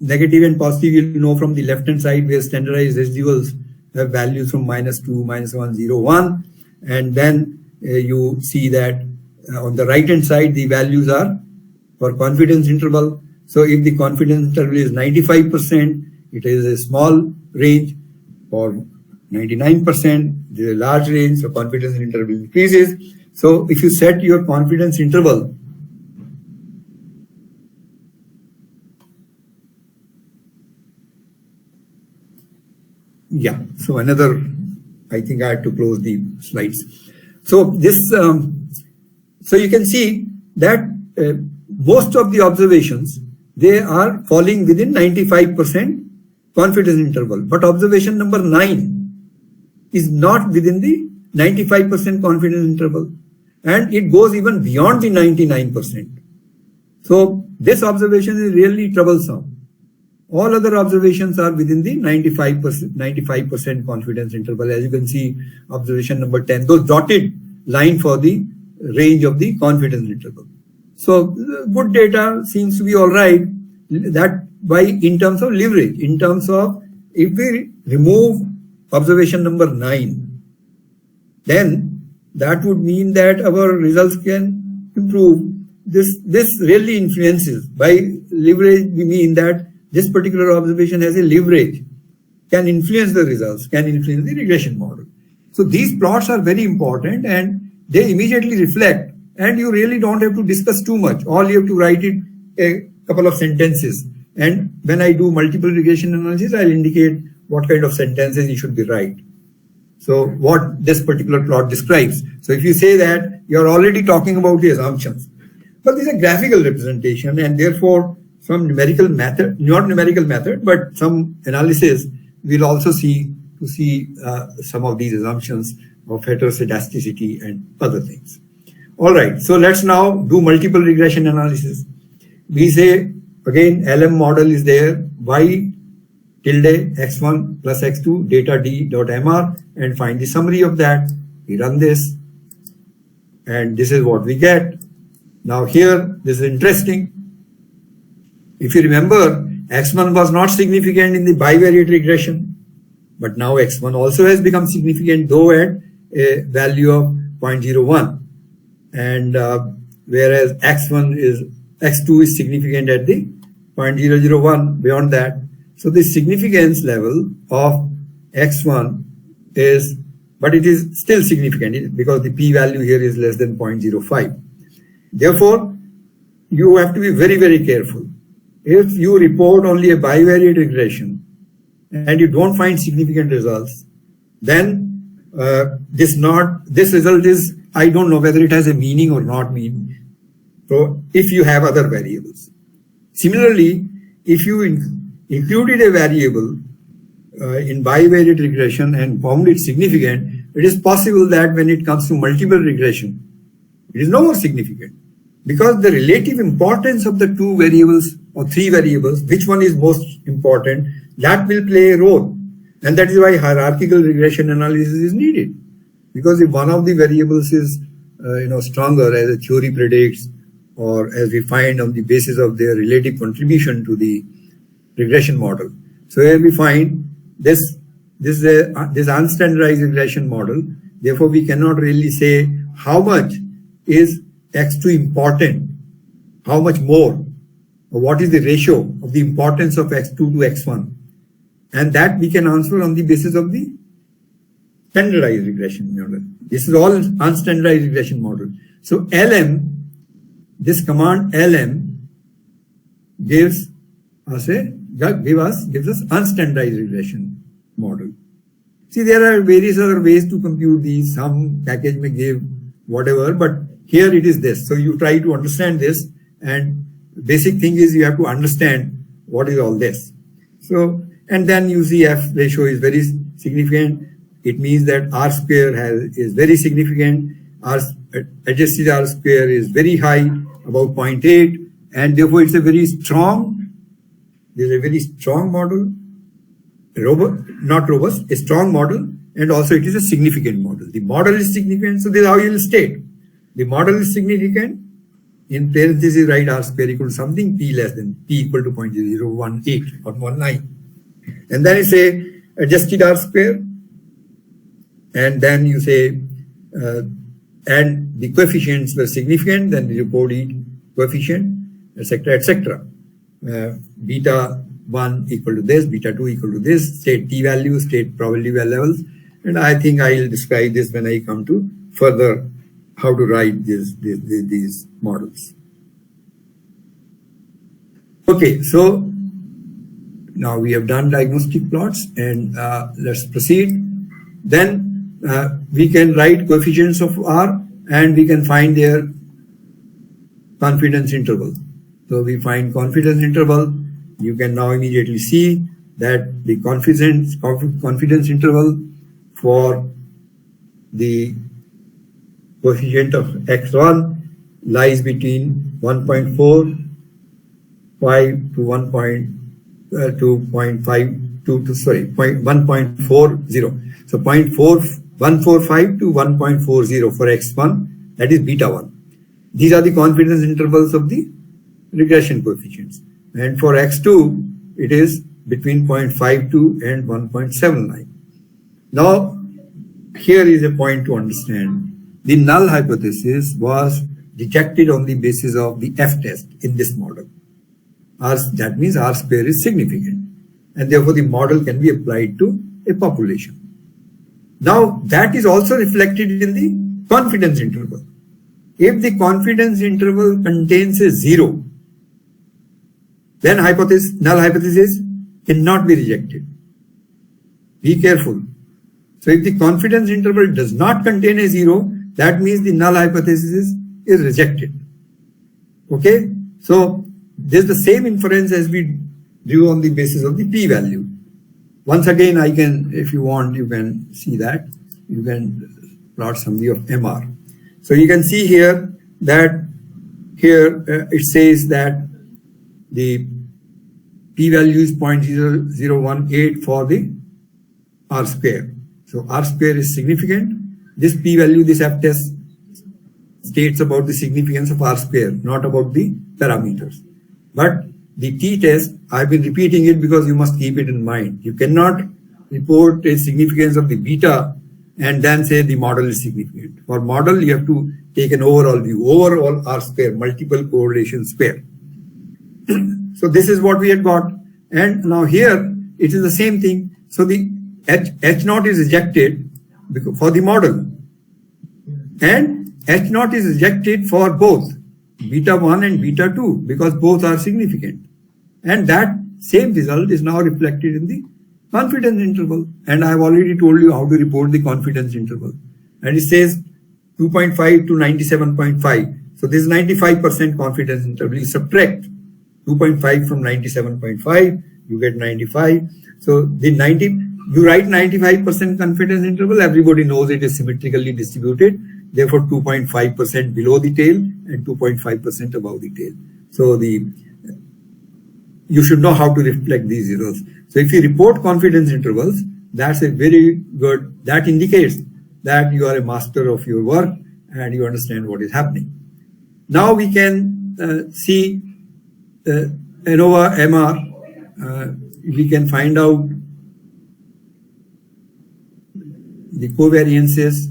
negative and positive, you know from the left hand side where standardized residuals have values from -2, -1, 0, 1. And then you see that on the right hand side, the values are for confidence interval. So if the confidence interval is 95%, it is a small range. For 99%, it is a large range, so confidence interval increases. So if you set your confidence interval so another, I think I had to close the slides. So this, so you can see that most of the observations, they are falling within 95% confidence interval. But observation number 9 is not within the 95% confidence interval. And it goes even beyond the 99%. So this observation is really troublesome. All other observations are within the 95% confidence interval. As you can see, observation number 10, those dotted line for the range of the confidence interval. So good data seems to be all right. That in terms of leverage, in terms of if we remove observation number 9, then that would mean that our results can improve. This really influences. By leverage, we mean that this particular observation has a leverage, can influence the results, can influence the regression model. So these plots are very important and they immediately reflect, and you really don't have to discuss too much. All you have to write it a couple of sentences. And when I do multiple regression analysis, I'll indicate what kind of sentences you should be right. So what this particular plot describes. So if you say that, you're already talking about the assumptions. But this is a graphical representation, and therefore some numerical method, not numerical method, but some analysis will also see some of these assumptions of heteroscedasticity and other things. All right, so let's now do multiple regression analysis. We say, again, LM model is there, y tilde x1 plus x2 data d.mr, and find the summary of that. We run this, and this is what we get. Now here, this is interesting. If you remember, x1 was not significant in the bivariate regression, but now x1 also has become significant, though at a value of 0.01. And whereas x2 is significant at the 0.001 beyond that. So the significance level of x1 is, but it is still significant because the p-value here is less than 0.05. Therefore, you have to be very, very careful. If you report only a bivariate regression and you don't find significant results, then this result is, I don't know whether it has a meaning or not meaning. So if you have other variables. Similarly, if you included a variable in bivariate regression and found it significant, it is possible that when it comes to multiple regression, it is no more significant. Because the relative importance of the two variables or three variables, which one is most important, that will play a role. And that is why hierarchical regression analysis is needed. Because if one of the variables is stronger, as a theory predicts, or as we find on the basis of their relative contribution to the regression model. So here we find this unstandardized regression model. Therefore, we cannot really say how much is x2 important, how much more, or what is the ratio of the importance of x2 to x1. And that we can answer on the basis of the standardized regression model. This is all unstandardized regression model. So LM, this command LM gives us unstandardized regression model. See, there are various other ways to compute these. Some package may give whatever, but here it is this. So you try to understand this, and basic thing is you have to understand what is all this. So, and then you see F ratio is very significant. It means that R square is very significant. Adjusted R square is very high, about 0.8, and therefore it's a very strong, there's a very strong model, not robust, a strong model, and also it is a significant model. The model is significant, so this is how you will state. The model is significant, in parentheses write R square equal to something, P less than, P equal to 0.0018 or 19. And then you say adjusted R square, and then you say, and the coefficients were significant, then the reported coefficient, etc., etc. Beta 1 equal to this, beta 2 equal to this, state t value, state probability levels, and I think I will describe this when I come to further how to write these models. Okay, so now we have done diagnostic plots, and let's proceed. Then we can write coefficients of R, and we can find their confidence interval. So we find confidence interval. You can now immediately see that the confidence interval for the coefficient of x1 lies between 1.45 to 1.40. So 145 to 1.40 for x1, that is beta 1. These are the confidence intervals of the regression coefficients. And for x2, it is between 0.52 and 1.79. Now, here is a point to understand. The null hypothesis was rejected on the basis of the F test in this model. That means R square is significant, and therefore the model can be applied to a population. Now, that is also reflected in the confidence interval. If the confidence interval contains a 0, then null hypothesis cannot be rejected. Be careful. So if the confidence interval does not contain a 0, that means the null hypothesis is rejected. Okay? So this is the same inference as we drew on the basis of the p-value. Once again, I can, if you want, you can see that. You can plot summary of MR. So you can see here that it says that the p-value is 0.0018 for the R square. So R square is significant. This p-value, this F test states about the significance of R square, not about the parameters. But the t-test, I've been repeating it because you must keep it in mind. You cannot report a significance of the beta and then say the model is significant. For model, you have to take an overall view, overall R square, multiple correlation square. So this is what we had got. And now here it is the same thing. So the H0 is rejected for the model. And H0 is rejected for both beta 1 and beta 2 because both are significant. And that same result is now reflected in the confidence interval. And I have already told you how to report the confidence interval. And it says 2.5 to 97.5. So this is 95% confidence interval. You subtract 2.5 from 97.5, you get 95. So the you write 95% confidence interval, everybody knows it is symmetrically distributed. Therefore 2.5% below the tail and 2.5% above the tail. So you should know how to reflect these errors. So if you report confidence intervals, that's a very good, that indicates that you are a master of your work and you understand what is happening. Now we can see ANOVA MR. We can find out the covariances.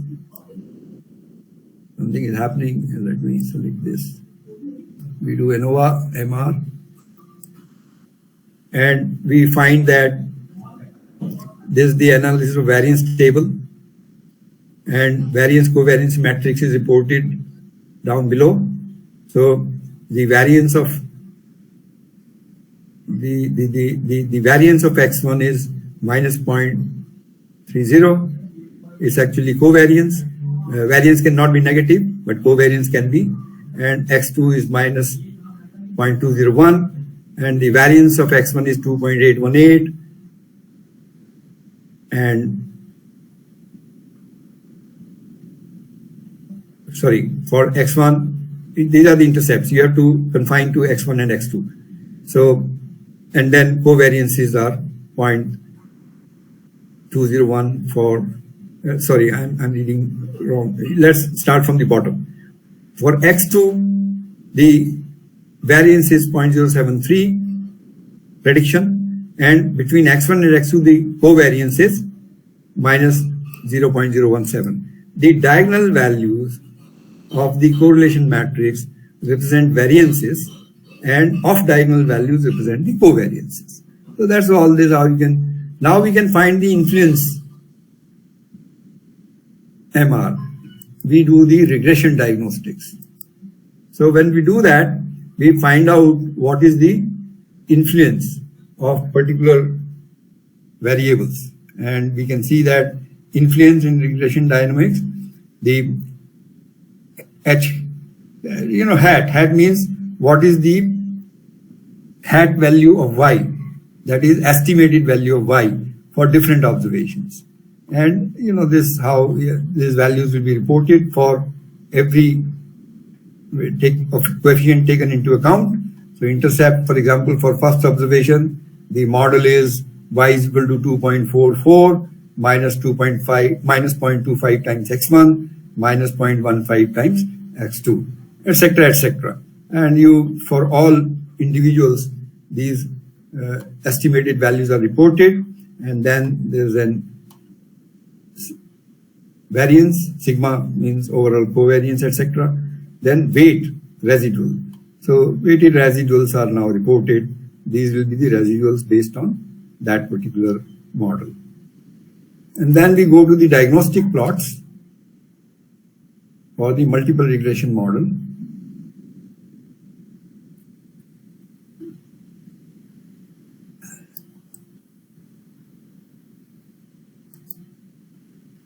Something is happening. Let me select this. We do ANOVA MR. And we find that this is the analysis of variance table. And variance covariance matrix is reported down below. So the variance of the variance of x1 is minus 0.30. It's actually covariance. Variance cannot be negative, but covariance can be. And x2 is minus 0.201. And the variance of x1 is 2.818. And sorry, for x1, these are the intercepts. You have to confine to x1 and x2. So, and then covariances are 0.201 for, sorry, I'm reading wrong. Let's start from the bottom. For x2, the variance is 0.073 prediction. And between x1 and x2, the covariance is minus 0.017. The diagonal values of the correlation matrix represent variances and off diagonal values represent the covariances. So that's all this how you can. Now we can find the influence MR. We do the regression diagnostics. So when we do that, we find out what is the influence of particular variables. And we can see that influence in regression dynamics, the hat means what is the hat value of y, that is estimated value of y for different observations. And this how these values will be reported for every coefficient taken into account. So intercept, for example, for first observation, the model is y is equal to 2.44 minus 0.25 times x1 minus 0.15 times x2, etc., etc. And for all individuals, these estimated values are reported, and then there's an variance, sigma means overall covariance, etc. Then weight residual. So weighted residuals are now reported. These will be the residuals based on that particular model. And then we go to the diagnostic plots for the multiple regression model.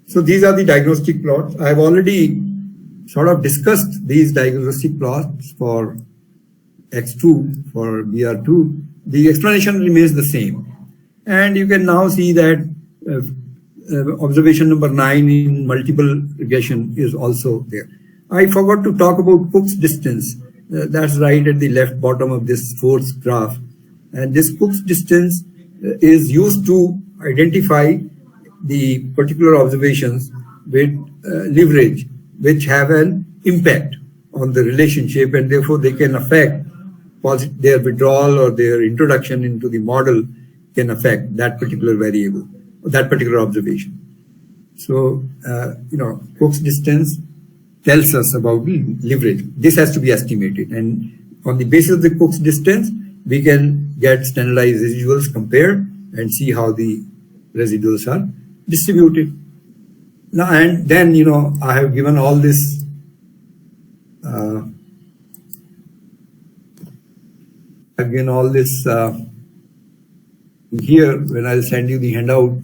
So these are the diagnostic plots. I have already sort of discussed these diagnostic plots for X2, for BR2. The explanation remains the same. And you can now see that observation number 9 in multiple regression is also there. I forgot to talk about Cook's distance. That's right at the left bottom of this fourth graph. And this Cook's distance is used to identify the particular observations with leverage, which have an impact on the relationship, and therefore they can affect their withdrawal or their introduction into the model can affect that particular variable, that particular observation. So, Cook's distance tells us about the leverage. This has to be estimated, and on the basis of the Cook's distance, we can get standardized residuals compared and see how the residuals are distributed. Now, and then, I have given all this here. When I'll send you the handout,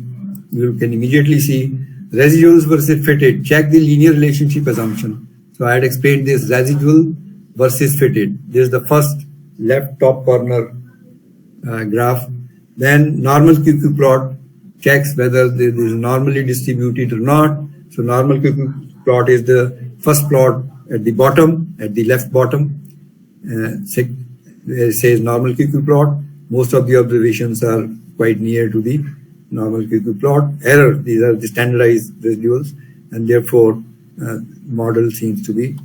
you can immediately see residuals versus fitted. Check the linear relationship assumption. So I had explained this residual versus fitted. This is the first left top corner graph. Then normal QQ plot checks whether it is normally distributed or not. So normal QQ plot is the first plot at the bottom, at the left bottom. It says normal QQ plot. Most of the observations are quite near to the normal QQ plot. Error, these are the standardized residuals, and therefore model seems to be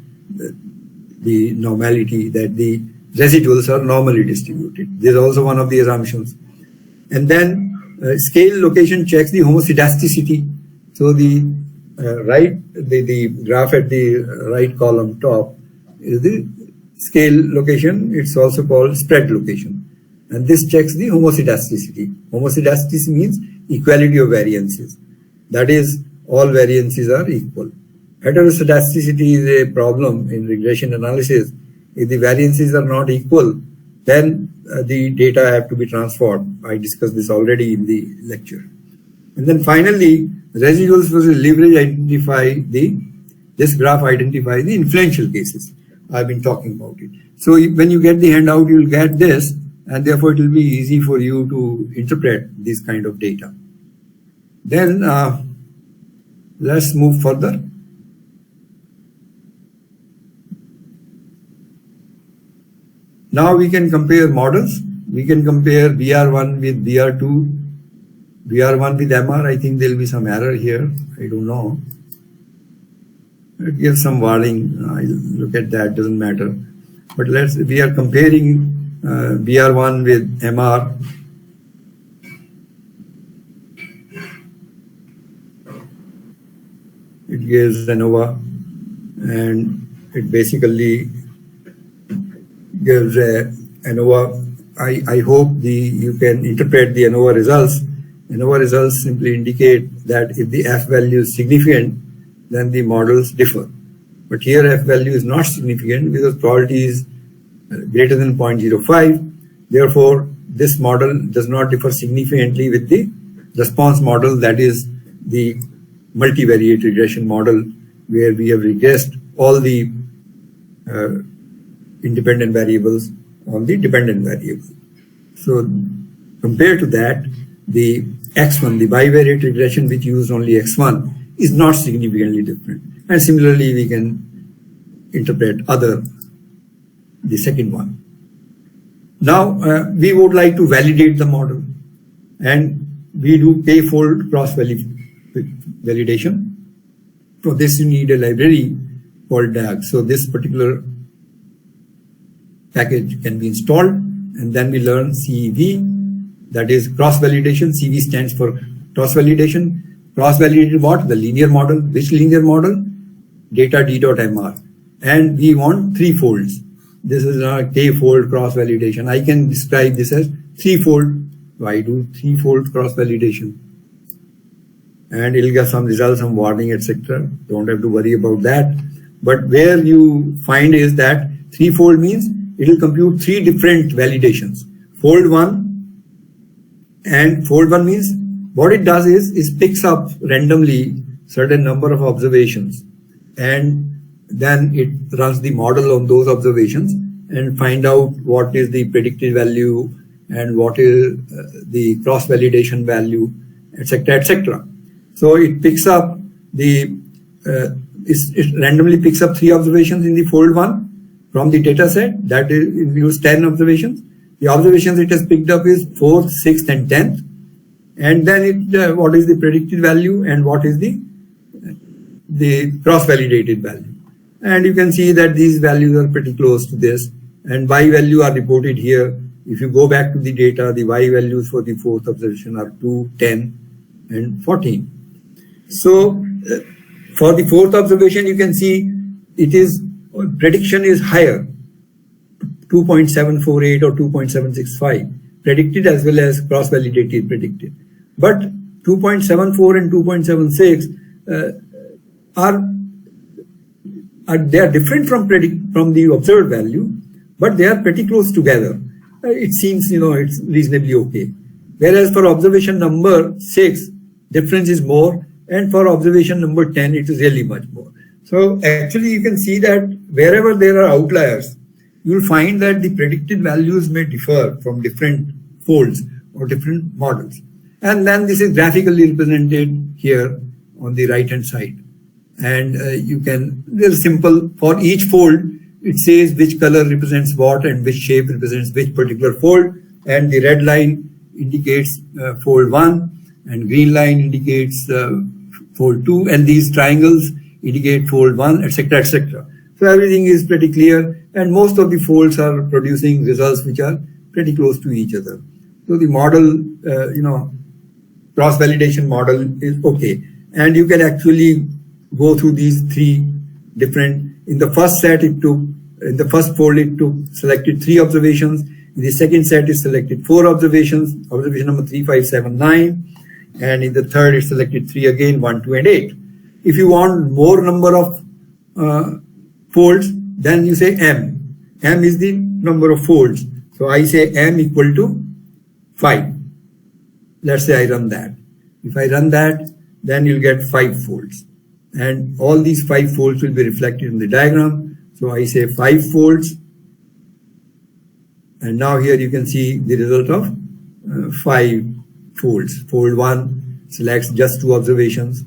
the normality that the residuals are normally distributed. This is also one of the assumptions. And then scale location checks the homoscedasticity. So the the graph at the right column top is the scale location. It's also called spread location. And this checks the homoscedasticity. Homoscedasticity means equality of variances. That is, all variances are equal. Heteroscedasticity is a problem in regression analysis. If the variances are not equal, then the data have to be transformed. I discussed this already in the lecture. And then finally, residuals versus leverage this graph identifies the influential cases. I've been talking about it. So when you get the handout, you'll get this, and therefore it will be easy for you to interpret this kind of data. Then let's move further. Now we can compare models. We can compare BR1 with BR2, BR1 with MR. I think there will be some error here. I don't know. It gives some warning. I look at that, doesn't matter. But we are comparing BR1 with MR. It gives ANOVA, and it basically gives ANOVA. I hope you can interpret the ANOVA results. ANOVA results simply indicate that if the F value is significant, then the models differ. But here F value is not significant because probability is greater than 0.05. Therefore, this model does not differ significantly with the response model, that is the multivariate regression model, where we have regressed all the independent variables on the dependent variable. So compared to that, the X1, the bivariate regression which used only X1, is not significantly different. And similarly, we can interpret the second one. Now, we would like to validate the model, and we do k-fold cross validation. For this, you need a library called DAG. So this particular package can be installed, and then we learn CEV, that is cross validation. CV stands for cross validation. Cross validated what? The linear model. Which linear model? Data d.mr. And we want 3 folds. This is a k-fold cross validation. I can describe this as 3-fold. Why do 3-fold cross validation? And it'll get some results, some warning, etc. Don't have to worry about that. But where you find is that 3-fold means it will compute 3 different validations. Fold 1, and fold 1 means what it does is picks up randomly certain number of observations, and then it runs the model on those observations and find out what is the predicted value and what is the cross validation value, etc., etc. So it picks up it randomly picks up 3 observations in the fold 1 from the data set that includes 10 observations. The observations it has picked up is 4th, 6th, and 10th, and then what is the predicted value and what is the cross validated value. And you can see that these values are pretty close to this, and Y value are reported here. If you go back to the data, the Y values for the 4th observation are 2, 10, and 14. So for the 4th observation, you can see prediction is higher 2.748 or 2.765 predicted as well as cross-validated predicted. But 2.74 and 2.76 they are different from the observed value, but they are pretty close together. It seems, it's reasonably okay. Whereas for observation number 6, difference is more, and for observation number 10, it is really much more. So actually you can see that wherever there are outliers, you will find that the predicted values may differ from different folds or different models. And then this is graphically represented here on the right hand side. And there's simple, for each fold, it says which color represents what and which shape represents which particular fold. And the red line indicates fold 1 and green line indicates fold 2, and these triangles indicate fold 1, etc., etc. So everything is pretty clear, and most of the folds are producing results which are pretty close to each other. So the model, cross-validation model is okay. And you can actually go through these 3 different, in the first set in the first fold it selected 3 observations, in the second set it selected 4 observations, observation number 3, 5, 7, 9, and in the third it selected 3 again, 1, 2, and 8. If you want more number of folds, then you say M. M is the number of folds. So I say M equal to 5. Let's say I run that. If I run that, then you'll get 5 folds. And all these 5 folds will be reflected in the diagram. So I say 5 folds. And now here you can see the result of 5 folds. Fold 1 selects just 2 observations.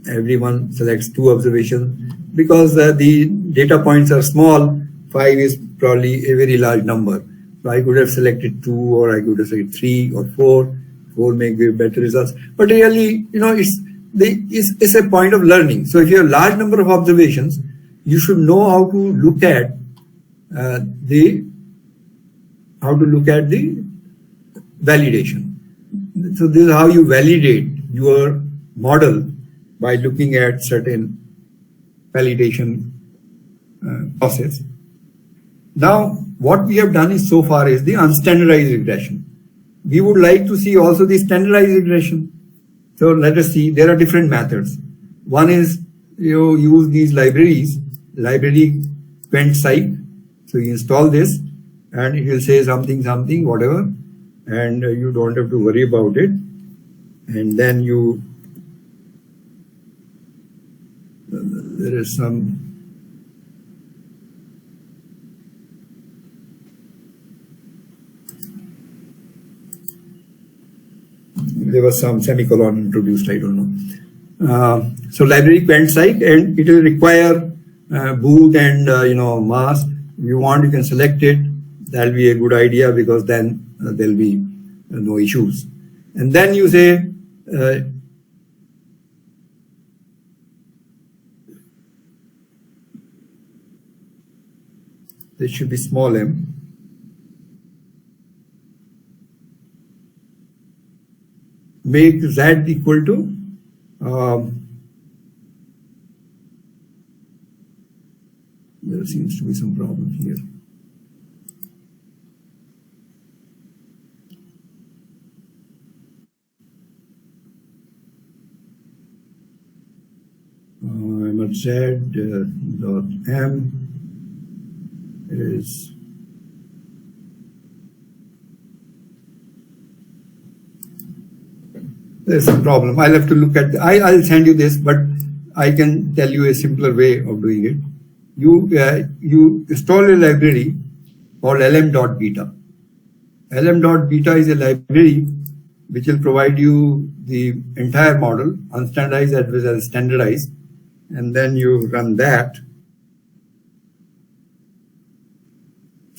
Everyone selects 2 observations. Because the data points are small, 5 is probably a very large number. So I could have selected 2, or I could have selected 3 or 4. 4 may give better results. But really, it's a point of learning. So if you have a large number of observations, you should know how to look at the validation. So this is how you validate your model, by looking at certain validation process. Now, what we have done is so far is the unstandardized regression. We would like to see also the standardized regression. So let us see, there are different methods. One is you use these libraries, library QuantSci. So you install this and it will say something, whatever, and you don't have to worry about it. And then there is some there was some semicolon introduced, I don't know. So library QuantSci, and it will require booth and mask. If you want, you can select it. That'll be a good idea, because then there'll be no issues. And then you say this should be small m. Make z equal to there seems to be some problem here. I'm at z dot m is there's a problem. I'll have to look at I'll send you this, but I can tell you a simpler way of doing it. You install a library called lm.beta. lm.beta is a library which will provide you the entire model, unstandardized as well as standardized, and then you run that.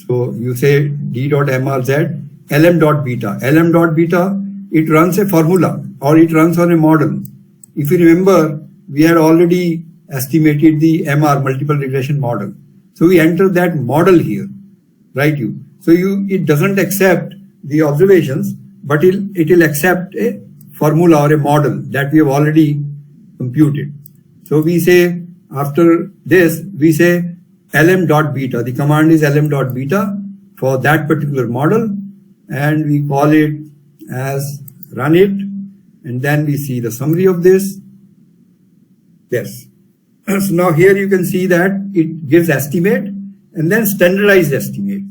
So you say d.mrz lm.beta. lm.beta, it runs a formula or it runs on a model. If you remember, we had already estimated the MR, multiple regression model. So we enter that model here, right? So it doesn't accept the observations, but it will accept a formula or a model that we have already computed. So we say, after this, we say lm.beta. The command is lm.beta, for that particular model, and we call it as run it, and then we see the summary of this. Yes. So now here you can see that it gives estimate and then standardized estimate.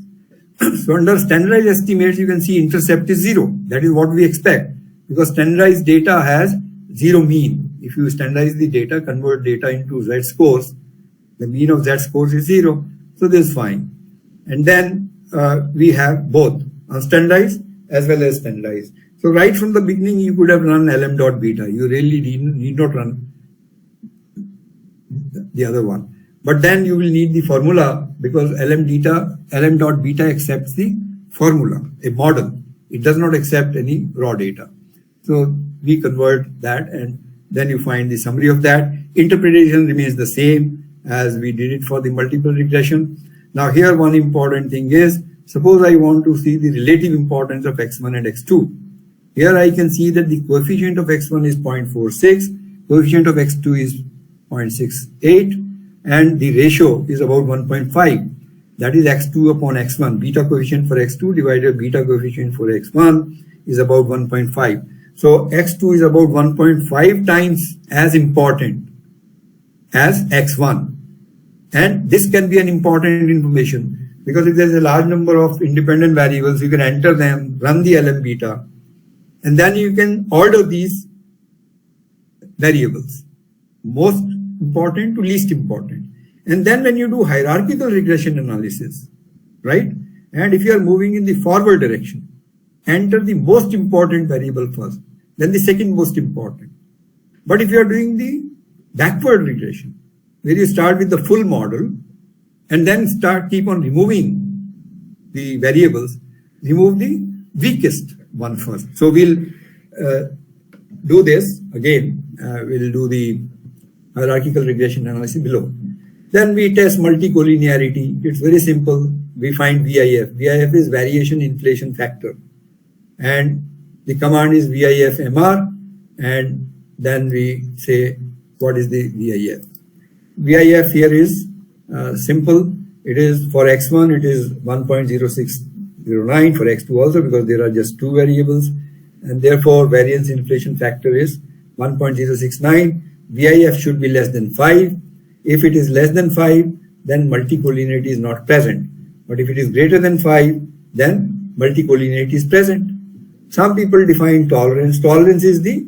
So under standardized estimates, you can see intercept is 0. That is what we expect, because standardized data has 0 mean. If you standardize the data, convert data into z-scores, the mean of z-scores is 0. So this is fine. And then we have both unstandardized as well as standardized. So right from the beginning, you could have run lm.beta. You really need not run the other one. But then you will need the formula, because lm.beta accepts the formula, a model. It does not accept any raw data. So we convert that, and then you find the summary of that. Interpretation remains the same as we did it for the multiple regression. Now here one important thing is, suppose I want to see the relative importance of x1 and x2. Here I can see that the coefficient of x1 is 0.46, coefficient of x2 is 0.68, and the ratio is about 1.5. That is x2 upon x1. Beta coefficient for x2 divided by beta coefficient for x1 is about 1.5. So x2 is about 1.5 times as important as x1. And this can be an important information, because if there is a large number of independent variables, you can enter them, run the lm beta, and then you can order these variables, most important to least important. And then when you do hierarchical regression analysis, right? And if you are moving in the forward direction, enter the most important variable first, then the second most important. But if you are doing the backward regression, where you start with the full model and then keep on removing the variables, remove the weakest one first. So we'll do this again. We'll do the hierarchical regression analysis below. Then we test multicollinearity. It's very simple. We find VIF. VIF is variation inflation factor. And the command is VIF MR. And then we say, what is the VIF? VIF here is simple. It is for x1, it is 1.0609, for x2 also, because there are just two variables. And therefore, variance inflation factor is 1.069. VIF should be less than 5. If it is less than 5, then multicollinearity is not present. But if it is greater than 5, then multicollinearity is present. Some people define tolerance. Tolerance is the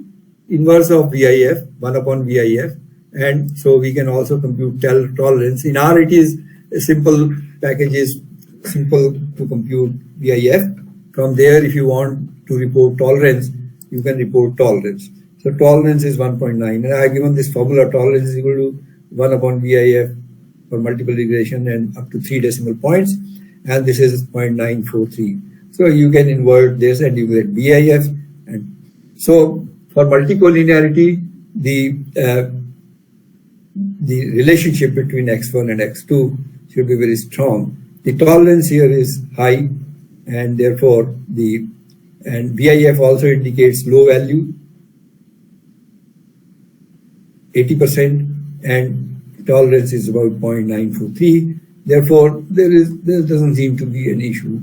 inverse of VIF, 1 upon VIF. And so we can also compute tolerance. In R, it is a simple package, is simple to compute VIF. From there, if you want to report tolerance, you can report tolerance. So tolerance is 1.9. And I have given this formula, tolerance is equal to 1 upon VIF for multiple regression and up to 3 decimal points. And this is 0.943. So you can invert this and you get VIF. And so for multicollinearity, the relationship between x1 and x2 should be very strong. The tolerance here is high, and therefore and VIF also indicates low value, 80%, and tolerance is about 0.943. Therefore, there doesn't seem to be an issue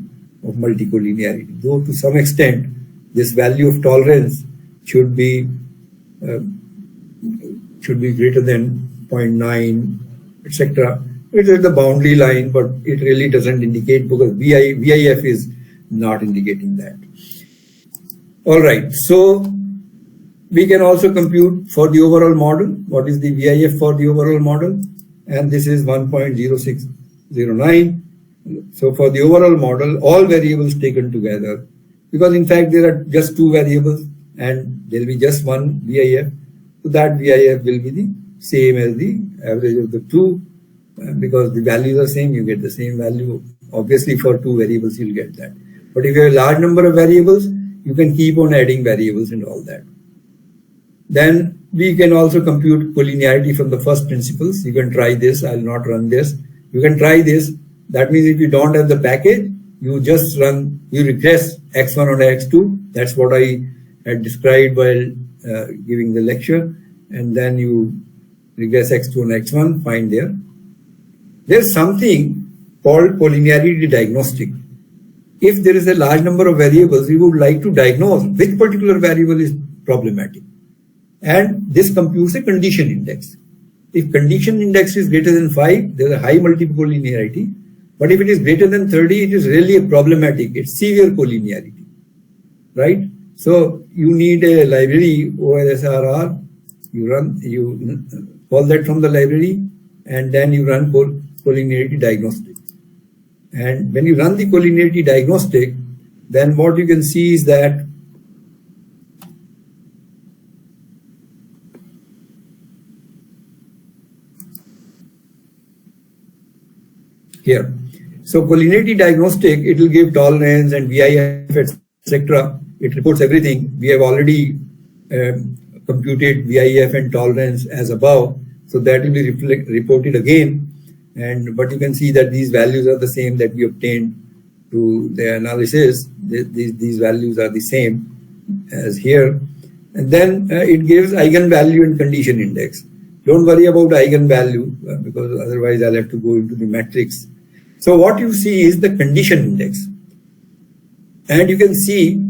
of multicollinearity, though to some extent this value of tolerance should be greater than 0.9, etc. It is the boundary line, but it really doesn't indicate, because VIF is not indicating that. All right, so we can also compute for the overall model. What is the VIF for the overall model? And this is 1.0609. So for the overall model, all variables taken together, because in fact there are just two variables and there will be just one VIF. So that VIF will be the same as the average of the two, because the values are same, you get the same value. Obviously for two variables you'll get that. But if you have a large number of variables, you can keep on adding variables and all that. Then we can also compute collinearity from the first principles. You can try this. I'll not run this. You can try this. That means if you don't have the package, you just you regress x1 on x2. That's what I had described while giving the lecture. And then you regress x2 on x1, find there. There's something called collinearity diagnostic. if there is a large number of variables, we would like to diagnose which particular variable is problematic. And this computes a condition index. If condition index is greater than 5, there is a high multiple collinearity. But if it is greater than 30, it is really a problematic. It's severe collinearity, right? So you need a library, OLSRR. You call that from the library, and then you run collinearity diagnostic. And when you run the collinearity diagnostic, then what you can see is that here. So collinearity diagnostic, it will give tolerance and VIF, etc. It reports everything. We have already computed VIF and tolerance as above. So that will be reported again. But you can see that these values are the same that we obtained to the analysis. These values are the same as here. And then it gives eigenvalue and condition index. Don't worry about eigenvalue because otherwise I'll have to go into the matrix. So what you see is the condition index. And you can see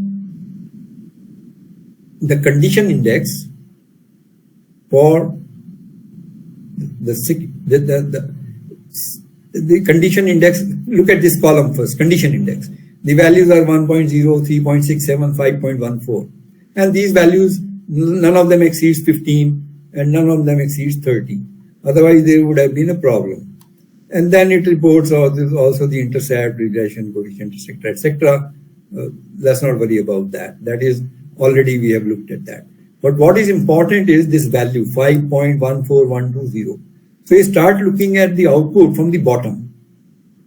the condition index for the condition index. Look at this column first, condition index. The values are 1.0, 3.67, 5.14. And these values, none of them exceeds 15 and none of them exceeds 30. Otherwise, there would have been a problem. And then it reports also the intercept, regression, coefficient, etc., etc. Let's not worry about that. That is already we have looked at that. But what is important is this value 5.14120. So you start looking at the output from the bottom.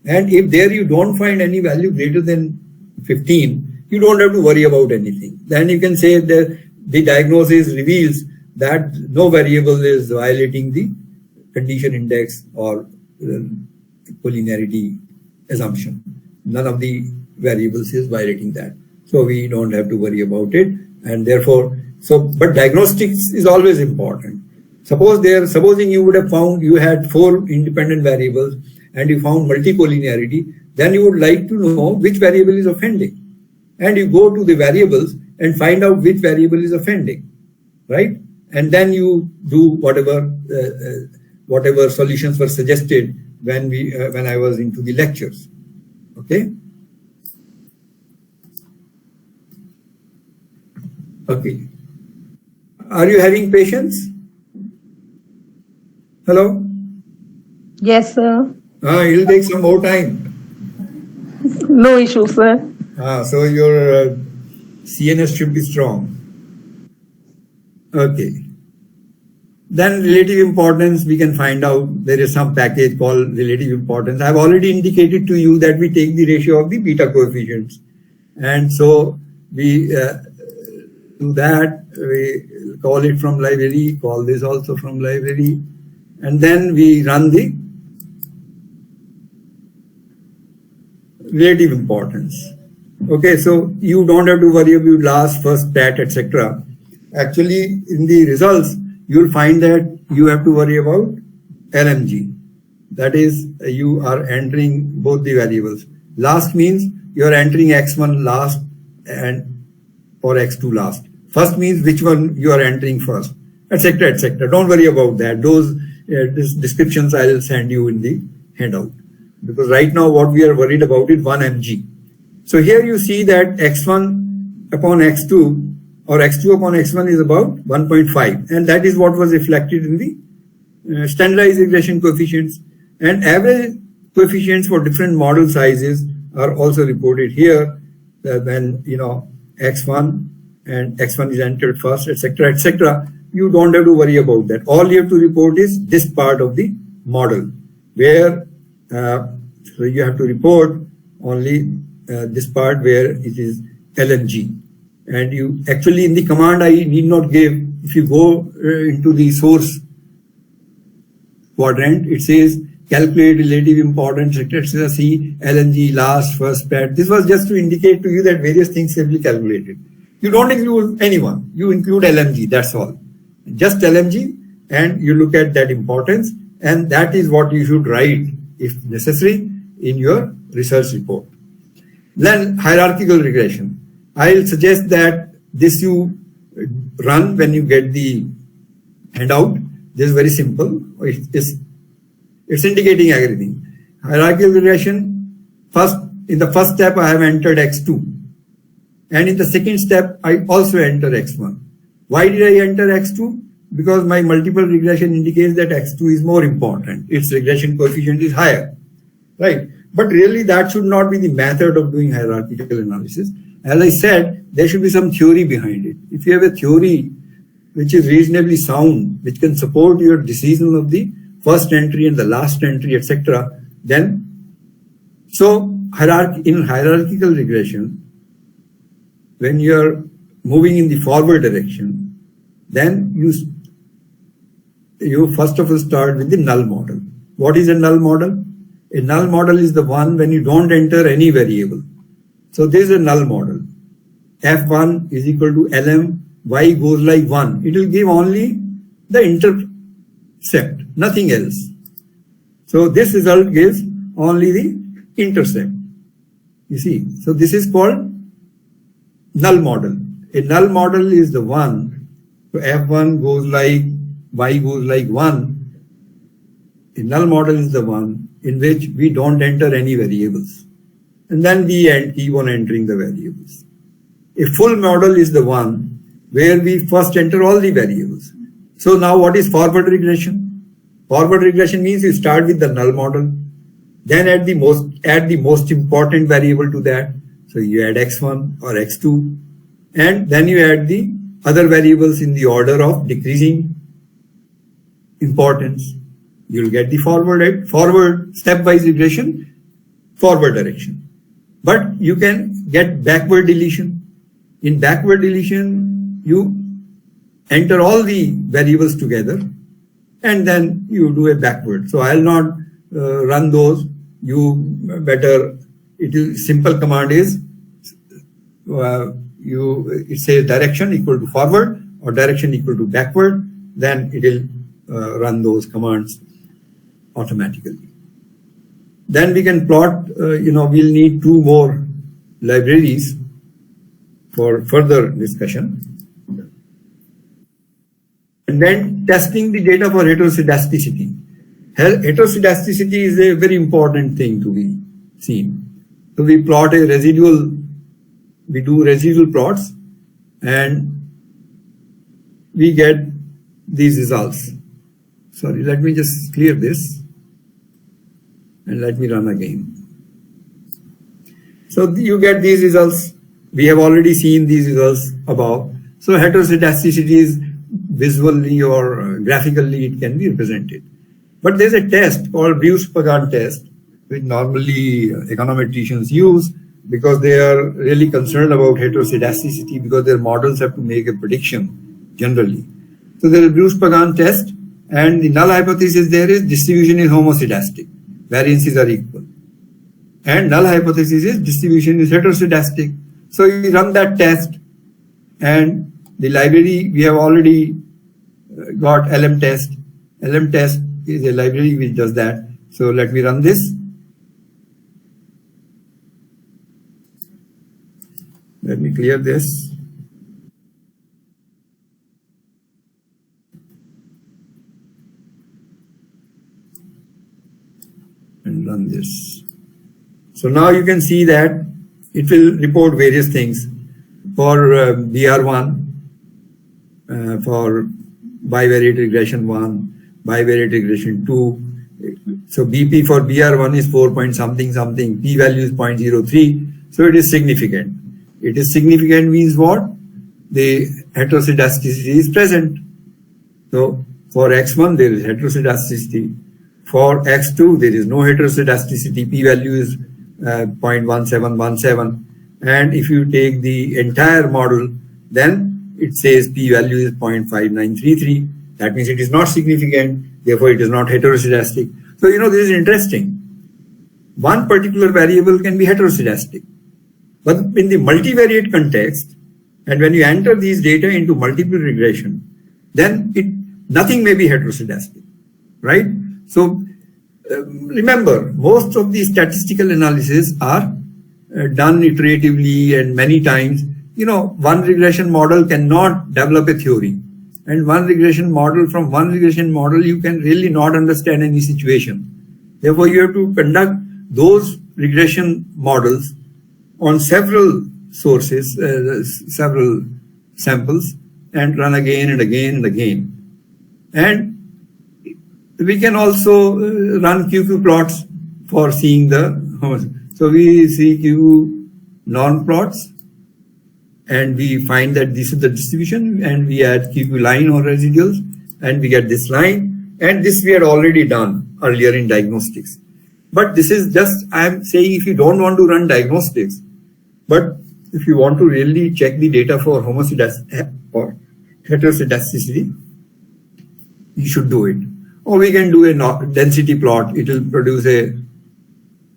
And if there you don't find any value greater than 15, you don't have to worry about anything. Then you can say that the diagnosis reveals that no variable is violating the condition index or collinearity assumption. None of the variables is violating that. So we don't have to worry about it. And therefore, but diagnostics is always important. Supposing you would have found you had 4 independent variables and you found multicollinearity, then you would like to know which variable is offending. And you go to the variables and find out which variable is offending, right? And then you do whatever solutions were suggested when I was into the lectures. Okay. Okay. Are you having patience? Hello? Yes, sir. It'll take some more time. No issue, sir. So your CNS should be strong. Okay. Then relative importance, we can find out there is some package called relative importance. I've already indicated to you that we take the ratio of the beta coefficients. And so we do that, we call it from library, call this also from library. And then we run the relative importance. Okay, so you don't have to worry about last, first, stat, etc. Actually, in the results, you'll find that you have to worry about LMG. That is, you are entering both the variables. Last means you are entering x1 last and or x2 last. First means which one you are entering first, etc., etc. Don't worry about that. Those descriptions I will send you in the handout. Because right now what we are worried about is 1 mg. So here you see that x1 upon x2 or x2 upon x1 is about 1.5, and that is what was reflected in the standardized regression coefficients. And average coefficients for different model sizes are also reported here. When x1 and x1 is entered first, etc., etc. You don't have to worry about that. All you have to report is this part of the model, where so you have to report only this part where it is LMG. And you actually in the command I need not give. If you go into the source quadrant, it says calculate relative importance, etc. See LNG, last, first, stat. This was just to indicate to you that various things can be calculated. You don't include anyone. You include LMG. That's all. Just LMG, and you look at that importance, and that is what you should write if necessary in your research report. Then hierarchical regression. I'll suggest that this you run when you get the handout. This is very simple. It's indicating everything. Hierarchical regression, in the first step I have entered x2. And in the second step, I also enter x1. Why did I enter x2? Because my multiple regression indicates that x2 is more important. Its regression coefficient is higher, right? But really that should not be the method of doing hierarchical analysis. As I said, there should be some theory behind it. If you have a theory which is reasonably sound, which can support your decision of the first entry and the last entry, etc., then, so in hierarchical regression, when you are moving in the forward direction, then you first of all start with the null model. What is a null model? A null model is the one when you don't enter any variable. So this is a null model. F1 is equal to Lm, y goes like 1. It will give only the intercept, nothing else. So this result gives only the intercept. You see, so this is called null model. A null model is the one, so F1 goes like, y goes like 1. A null model is the one in which we don't enter any variables. And then we keep on entering the variables. A full model is the one where we first enter all the variables. So now what is forward regression? Forward regression means you start with the null model, then add the most important variable to that. So you add x1 or x2, and then you add the other variables in the order of decreasing importance. You'll get the forward stepwise regression, forward direction. But you can get backward deletion. In backward deletion, you enter all the variables together and then you do a backward. So I'll not run those. You better, simple command is, it says direction equal to forward or direction equal to backward, then it will run those commands automatically. Then we can plot, we'll need 2 more libraries for further discussion. And then testing the data for heteroscedasticity. Heteroscedasticity is a very important thing to be seen. So we plot a residual, we do residual plots and we get these results. Sorry, let me just clear this and let me run again. So you get these results. We have already seen these results above. So heteroscedasticity is visually or graphically it can be represented. But there's a test called Bruce-Pagan test, which normally econometricians use because they are really concerned about heteroscedasticity because their models have to make a prediction generally. So there is Bruce-Pagan test, and the null hypothesis there is distribution is homoscedastic, variances are equal. And null hypothesis is distribution is heteroscedastic. So you run that test, and the library, we have already got LM test. LM test is a library which does that. So let me run this. Let me clear this. And run this. So now you can see that it will report various things for BR1, for bivariate regression 1, bivariate regression 2. So BP for BR1 is 4 point something something, p-value is 0.03. So it is significant. It is significant means what? The heteroscedasticity is present. So for X1 there is heteroscedasticity. For X2 there is no heteroscedasticity. P-value is 0.1717. And if you take the entire model, then it says p-value is 0.5933. That means it is not significant. Therefore, it is not heteroscedastic. So, this is interesting. One particular variable can be heteroscedastic. But in the multivariate context, and when you enter these data into multiple regression, then nothing may be heteroscedastic, right? So remember, most of the statistical analysis are done iteratively and many times, you know, one regression model cannot develop a theory. And one regression model, from one regression model, you can really not understand any situation. Therefore, you have to conduct those regression models on several sources, several samples, and run again and again and again. And we can also run QQ plots for seeing the, so we see Q norm plots, and we find that this is the distribution, and we add QQ line or residuals, and we get this line, and this we had already done earlier in diagnostics. But this is just, I'm saying, if you don't want to run diagnostics, but if you want to really check the data for homoscedasticity or heteroscedasticity, you should do it. Or we can do a density plot. It will produce a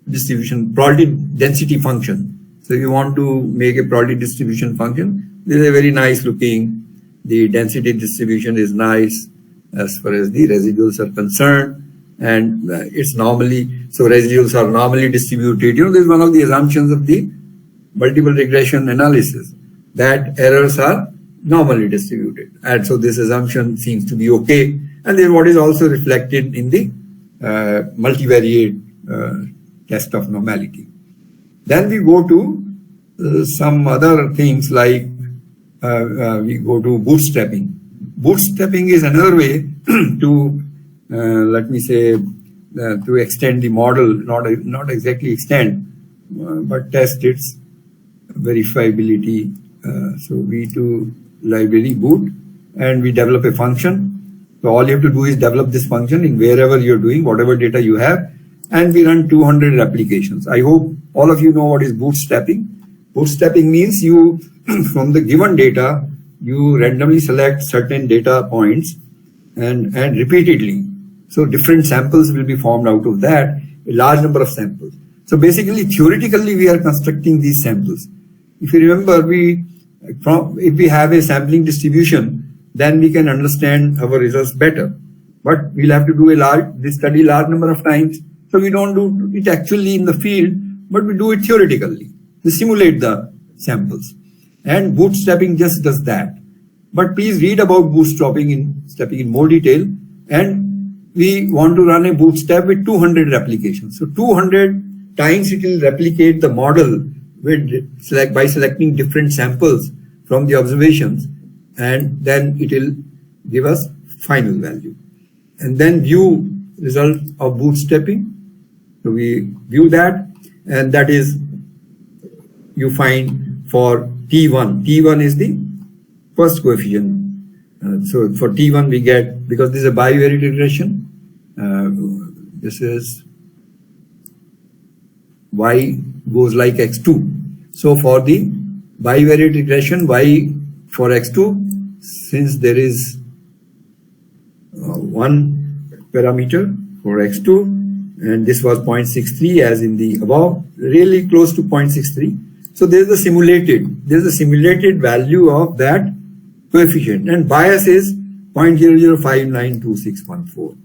distribution, probability density function. So if you want to make a probability distribution function, this is a very nice looking. The density distribution is nice as far as the residuals are concerned. And it's normally, so residuals are normally distributed. You know, this is one of the assumptions of the multiple regression analysis, that errors are normally distributed. And so this assumption seems to be okay. And then what is also reflected in the multivariate test of normality. Then we go to some other things like we go to bootstrapping. Bootstrapping is another way to, let me say, to extend the model, not exactly extend, but test its verifiability. So we do library boot, and we develop a function. So all you have to do is develop this function in wherever you're doing, whatever data you have, and we run 200 applications. I hope all of you know what is bootstrapping. Bootstrapping means you, from the given data, you randomly select certain data points and repeatedly. So different samples will be formed out of that, a large number of samples. So basically, theoretically, we are constructing these samples. If you remember, if we have a sampling distribution, then we can understand our results better. But we'll have to do this study large number of times. So we don't do it actually in the field, but we do it theoretically. We simulate the samples. And bootstrapping just does that. But please read about bootstrapping in more detail. And we want to run a bootstrap with 200 replications. So 200 times it will replicate the model by selecting different samples from the observations, and then it will give us final value. And then view result of bootstrapping. So we view that, and that is, you find for T1. T1 is the first coefficient. So for T1 we get, because this is a bivariate regression, this is y goes like x2. So for the bivariate regression, y for x2, since there is one parameter for x2, and this was 0.63 as in the above, really close to 0.63. So there's a simulated value of that coefficient, and bias is 0.00592614.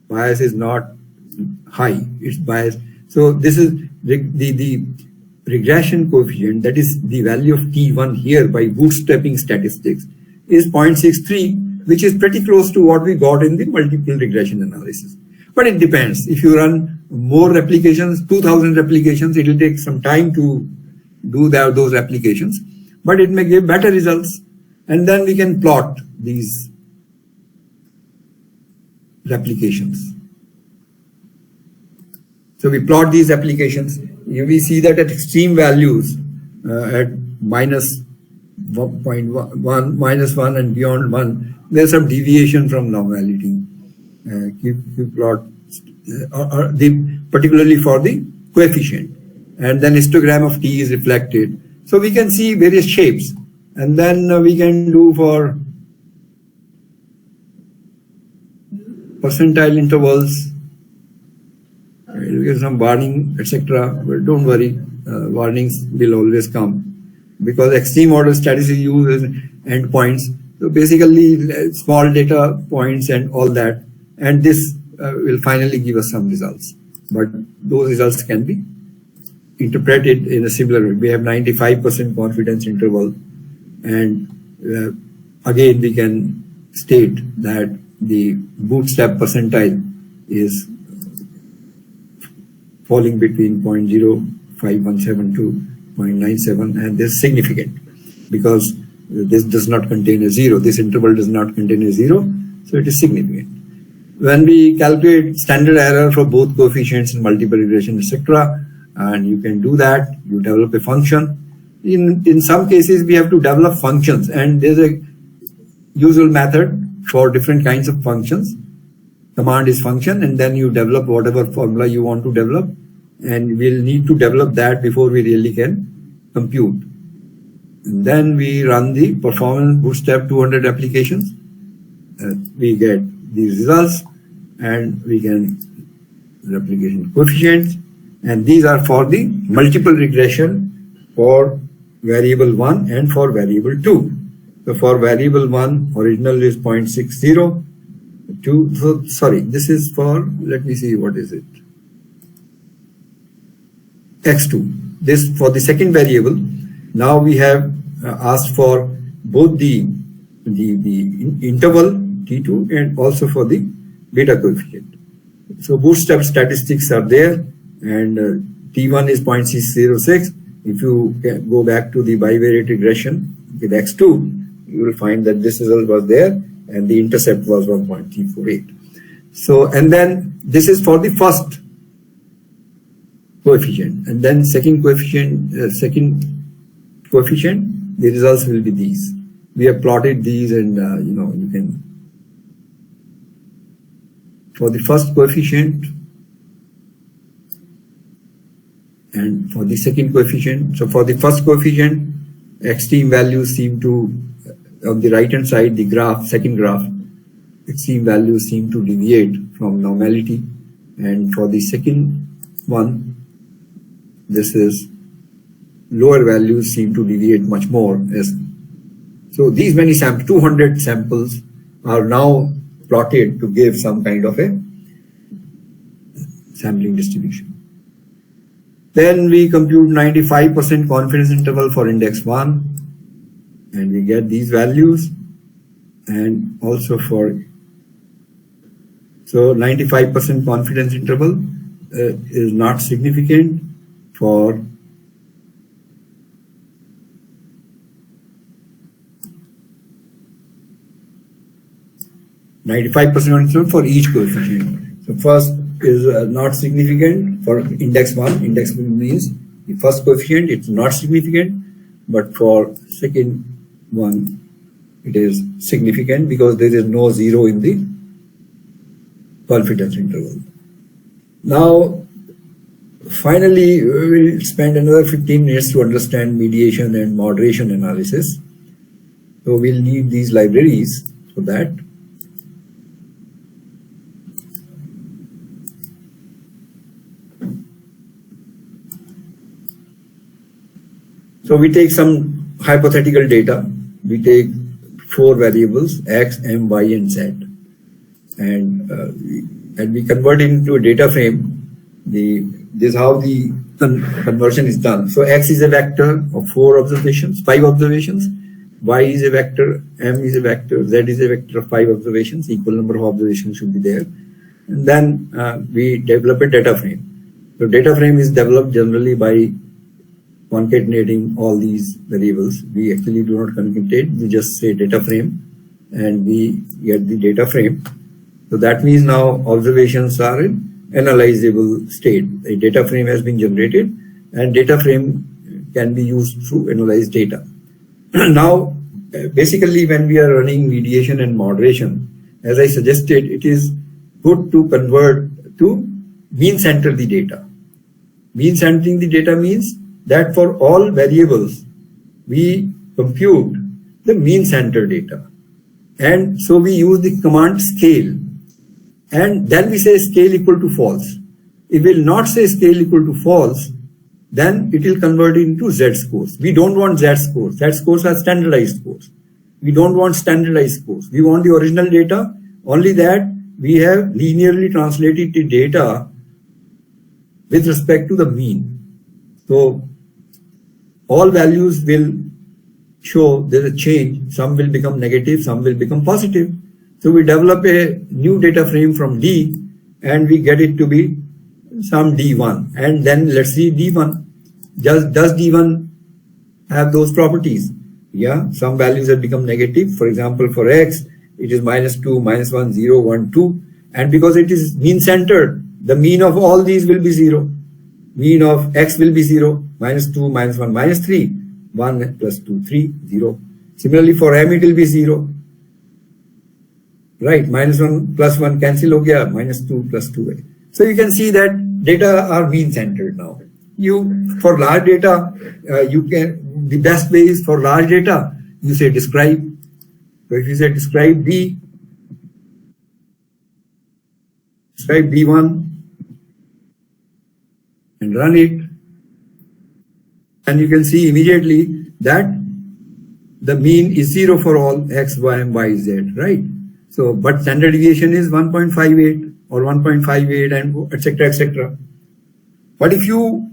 Bias is not high, it's bias. So this is the regression coefficient, that is the value of T1 here by bootstrapping statistics, is 0.63, which is pretty close to what we got in the multiple regression analysis. But it depends. If you run more replications, 2000 replications, it will take some time to do those replications, but it may give better results. And then we can plot these replications. So we plot these applications. We see that at extreme values, at minus 1 and beyond 1, there's some deviation from normality. You plot, particularly for the coefficient. And then histogram of T is reflected. So we can see various shapes. And then we can do for percentile intervals, get some warning, etc. But don't worry, warnings will always come, because extreme order statistics uses endpoints. So basically small data points and all that, and this will finally give us some results. But those results can be interpret it in a similar way. We have 95% confidence interval, and again we can state that the bootstrap percentile is falling between 0.0517 to 0.97, and this is significant because this does not contain a zero. This interval does not contain a zero, so it is significant. When we calculate standard error for both coefficients in multiple regression, etc., and you can do that, you develop a function. In some cases, we have to develop functions, and there's a usual method for different kinds of functions. Command is function, and then you develop whatever formula you want to develop, and we'll need to develop that before we really can compute. And then we run the performance bootstrap 200 applications. We get these results, and we can replication coefficients, and these are for the multiple regression for variable 1 and for variable 2. So for variable 1, original is 0.60. So sorry, this is for, let me see, what is it? X2. This for the second variable. Now we have asked for both the interval T2 and also for the beta coefficient. So bootstrap statistics are there, and T1 is 0.606. If you go back to the bivariate regression with X2, you will find that this result was there, and the intercept was 1.348. So, and then this is for the first coefficient, and then second coefficient, the results will be these. We have plotted these, and you can, for the first coefficient and for the second coefficient. So for the first coefficient, extreme values seem to, on the right hand side, the graph, second graph, extreme values seem to deviate from normality, and for the second one, this is lower values seem to deviate much more. So these many samples, 200 samples, are now plotted to give some kind of a sampling distribution. Then we compute 95% confidence interval for index 1, and we get these values, and also for, so 95% confidence interval is not significant for each coefficient. So first is not significant for index 1. Index 1 means the first coefficient, it's not significant, but for second one, it is significant because there is no zero in the confidence interval. Now, finally, we will spend another 15 minutes to understand mediation and moderation analysis. So we'll need these libraries for that. So we take some hypothetical data. We take 4 variables, X, M, Y, and Z. And we convert it into a data frame. This is how the conversion is done. So X is a vector of 5 observations. Y is a vector, M is a vector, Z is a vector of 5 observations. Equal number of observations should be there. And then we develop a data frame. So data frame is developed generally by concatenating all these variables. We actually do not concatenate, we just say data frame, and we get the data frame. So that means now observations are in analyzable state. A data frame has been generated, and data frame can be used to analyze data. Now, basically when we are running mediation and moderation, as I suggested, it is good to convert to mean center the data. Mean centering the data means that for all variables, we compute the mean center data. And so we use the command scale. And then we say scale equal to false. If we will not say scale equal to false, then it will convert into Z scores. We don't want Z scores. Z scores are standardized scores. We don't want standardized scores. We want the original data, only that we have linearly translated the data with respect to the mean. So all values will show there's a change. Some will become negative, some will become positive. So we develop a new data frame from D and we get it to be some D1. And then let's see D1. Does D1 have those properties? Yeah, some values have become negative. For example, for X, it is -2, -1, 0, 1, 2. And because it is mean centered, the mean of all these will be 0. Mean of X will be 0, -2, -1, -3, 1 plus 2, 3, 0. Similarly, for M, it will be 0. Right, -1 plus 1 cancel ho gaya, -2 plus 2. So you can see that data are mean centered now. For large data, the best way is for large data, you say describe. So if you say describe D1 and run it, and you can see immediately that the mean is 0 for all X, Y, and Y, Z, right? So, but standard deviation is 1.58 or 1.58 and etc. etc. But if you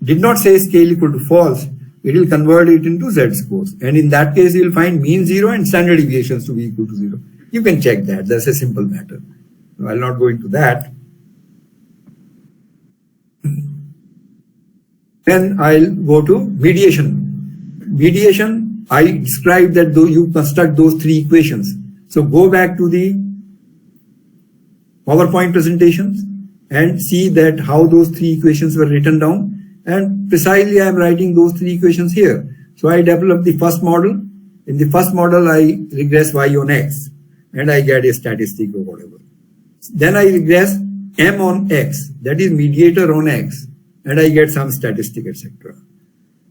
did not say scale equal to false, it will convert it into Z scores. And in that case, you will find mean 0 and standard deviations to be equal to 0. You can check that. That's a simple matter. So I'll not go into that. Then I'll go to mediation. Mediation, I described that though you construct those three equations. So go back to the PowerPoint presentations and see that how those three equations were written down. And precisely I am writing those three equations here. So I develop the first model. In the first model, I regress Y on X and I get a statistic or whatever. Then I regress M on X, that is mediator on X, and I get some statistic, etc.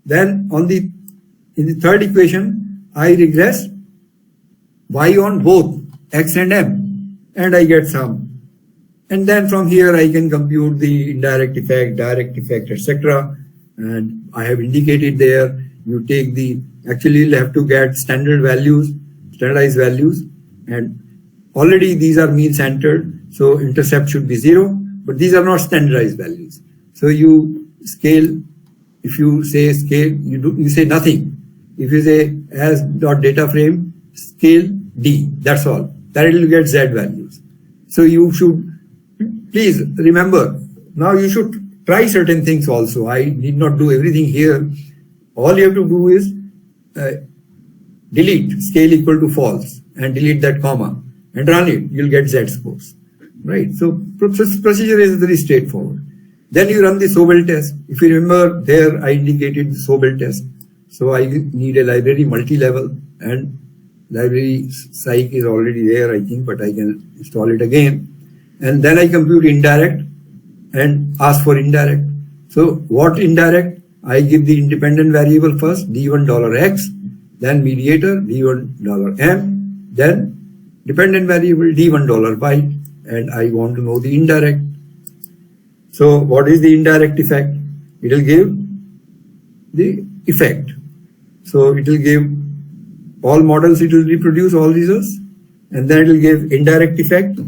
Then in the third equation, I regress Y on both X and M, and I get some. And then from here I can compute the indirect effect, direct effect, etc. And I have indicated there, you take actually you'll have to get standardized values, and already these are mean centered, so intercept should be 0, but these are not standardized values. So you scale, if you say scale, you say nothing. If you say as dot data frame, scale D, that's all. That will get Z values. So you should, please remember, now you should try certain things also. I need not do everything here. All you have to do is delete scale equal to false and delete that comma and run it. You'll get Z scores, right? So procedure is very straightforward. Then you run the Sobel test. If you remember there, I indicated the Sobel test. So I need a library multi-level, and library psych is already there, I think, but I can install it again. And then I compute indirect and ask for indirect. So what indirect? I give the independent variable first, D1 $X, then mediator, D1 $M, then dependent variable, D1 $Y, and I want to know the indirect. So what is the indirect effect? It will give the effect. So it will give all models, it will reproduce all results, and then it will give indirect effect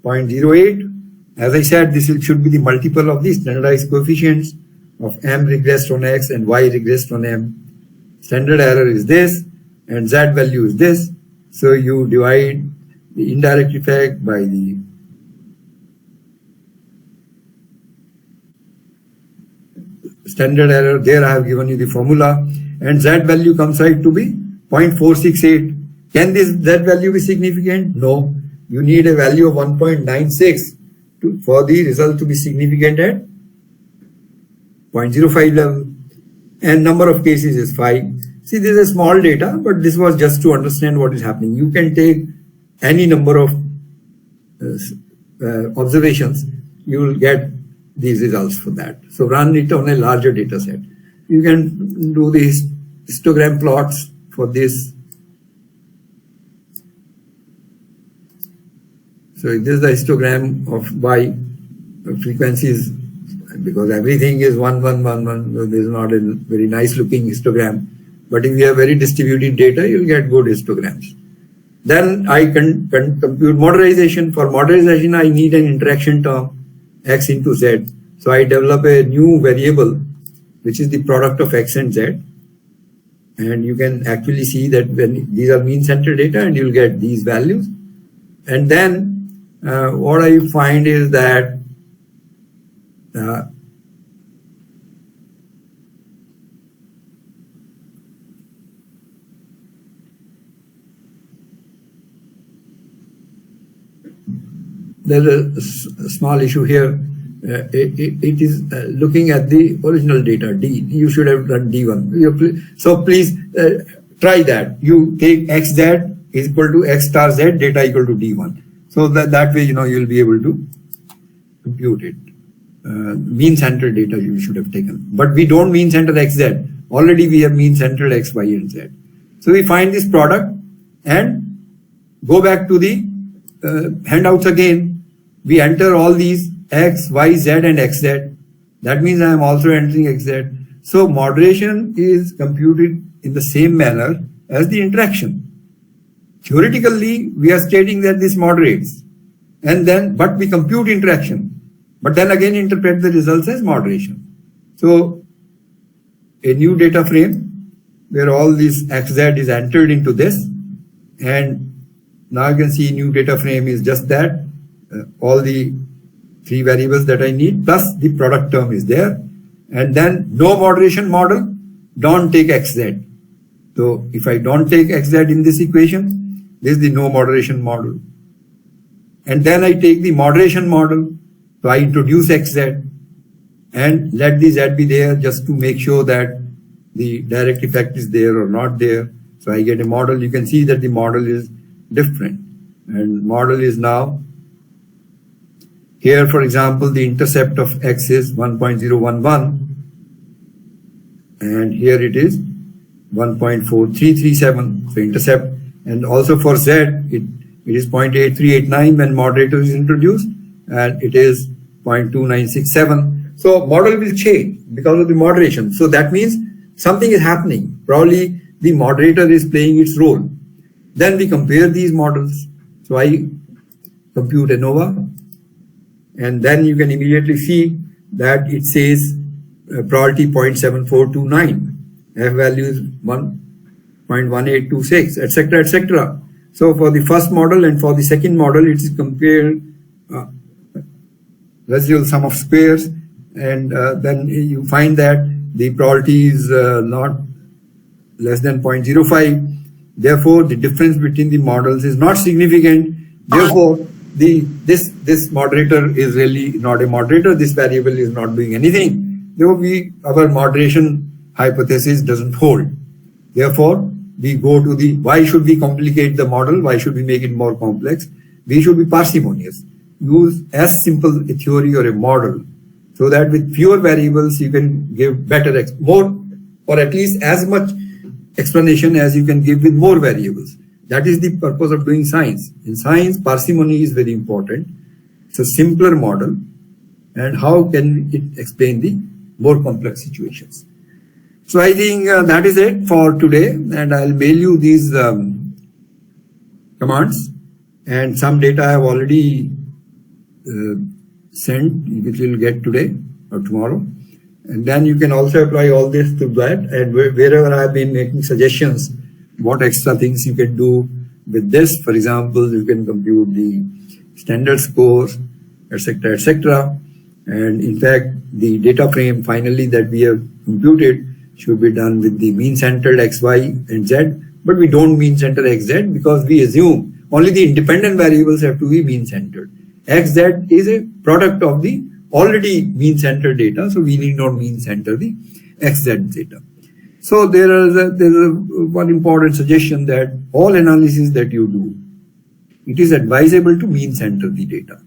0.08. As I said, this should be the multiple of the standardized coefficients of M regressed on X and Y regressed on M. Standard error is this and Z value is this. So you divide the indirect effect by the standard error. There I have given you the formula, and Z value comes out to be 0.468. Can this Z value be significant? No. You need a value of 1.96 for the result to be significant at 0.05 level. And number of cases is 5. See, this is small data, but this was just to understand what is happening. You can take any number of observations, you will get these results for that. So run it on a larger data set. You can do these histogram plots for this. So this is the histogram of Y frequencies, because everything is 1, 1, 1, 1. So this is not a very nice looking histogram. But if you have very distributed data, you'll get good histograms. Then I can compute modernization. For modernization, I need an interaction term, X into Z. So I develop a new variable, which is the product of X and Z. And you can actually see that when these are mean center data, and you'll get these values. And then what I find is that there's a small issue here. It is looking at the original data, D. You should have done D1. So please try that. You take XZ is equal to X star Z, data equal to D1. So that way, you'll be able to compute it. Mean center data you should have taken. But we don't mean center XZ. Already we have mean centered X, Y, and Z. So we find this product and go back to the handouts again. We enter all these X, Y, Z, and XZ. That means I am also entering XZ. So moderation is computed in the same manner as the interaction. Theoretically, we are stating that this moderates, but we compute interaction, but then again interpret the results as moderation. So a new data frame where all this XZ is entered into this, and now you can see new data frame is just that, all the three variables that I need, plus the product term is there. And then no moderation model, don't take XZ. So if I don't take XZ in this equation, this is the no moderation model. And then I take the moderation model. So I introduce XZ and let the Z be there just to make sure that the direct effect is there or not there. So I get a model. You can see that the model is different. And model is now here, for example, the intercept of X is 1.011, and here it is 1.4337. So intercept, and also for Z, it is 0.8389 when moderator is introduced, and it is 0.2967. So model will change because of the moderation. So that means something is happening. Probably the moderator is playing its role. Then we compare these models. So I compute ANOVA. And then you can immediately see that it says probability 0.7429, F value is 1.1826, etc., etc. So for the first model and for the second model, it is compared residual sum of squares, and then you find that the probability is not less than 0.05. Therefore, the difference between the models is not significant. Therefore, this moderator is really not a moderator. This variable is not doing anything. Therefore, our moderation hypothesis doesn't hold. Therefore, we go to the why should we complicate the model? Why should we make it more complex? We should be parsimonious. Use as simple a theory or a model so that with fewer variables you can give better, more, or at least as much explanation as you can give with more variables. That is the purpose of doing science. In science, parsimony is very important. It's a simpler model, and how can it explain the more complex situations? So I think that is it for today, and I'll mail you these commands, and some data I have already sent, which you'll get today or tomorrow. And then you can also apply all this to that, and wherever I have been making suggestions, what extra things you can do with this. For example, you can compute the standard scores, etc., etc. And in fact, the data frame finally that we have computed should be done with the mean centered X, Y, and Z. But we don't mean center XZ because we assume only the independent variables have to be mean centered. XZ is a product of the already mean centered data, so we need not mean center the XZ data. So there's one important suggestion that all analysis that you do, it is advisable to mean center the data,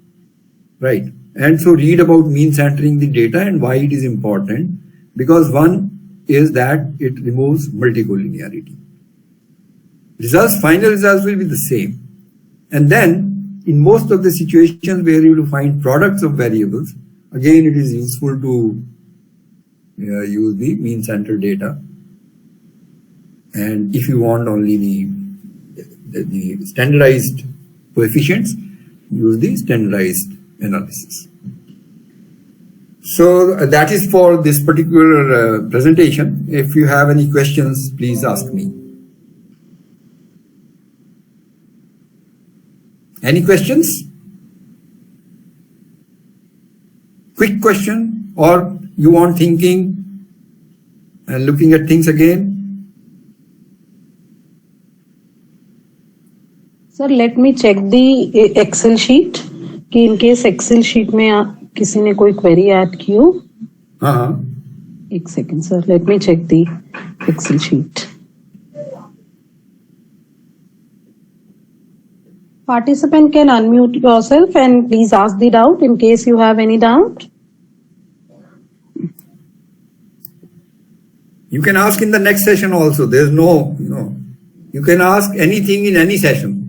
right? And so read about mean centering the data and why it is important, because one is that it removes multicollinearity. Final results will be the same. And then in most of the situations where you will find products of variables, again it is useful to use the mean center data. And if you want only the standardized coefficients, use the standardized analysis. So that is for this particular presentation. If you have any questions, please ask me. Any questions? Quick question, or you want thinking and looking at things again? Sir, let me check the Excel sheet. कि in case Excel sheet में किसी ने कोई query add की हो. एक second, sir. Let me check the Excel sheet. Participant can unmute yourself and please ask the doubt in case you have any doubt. You can ask in the next session also. There's no, you can ask anything in any session.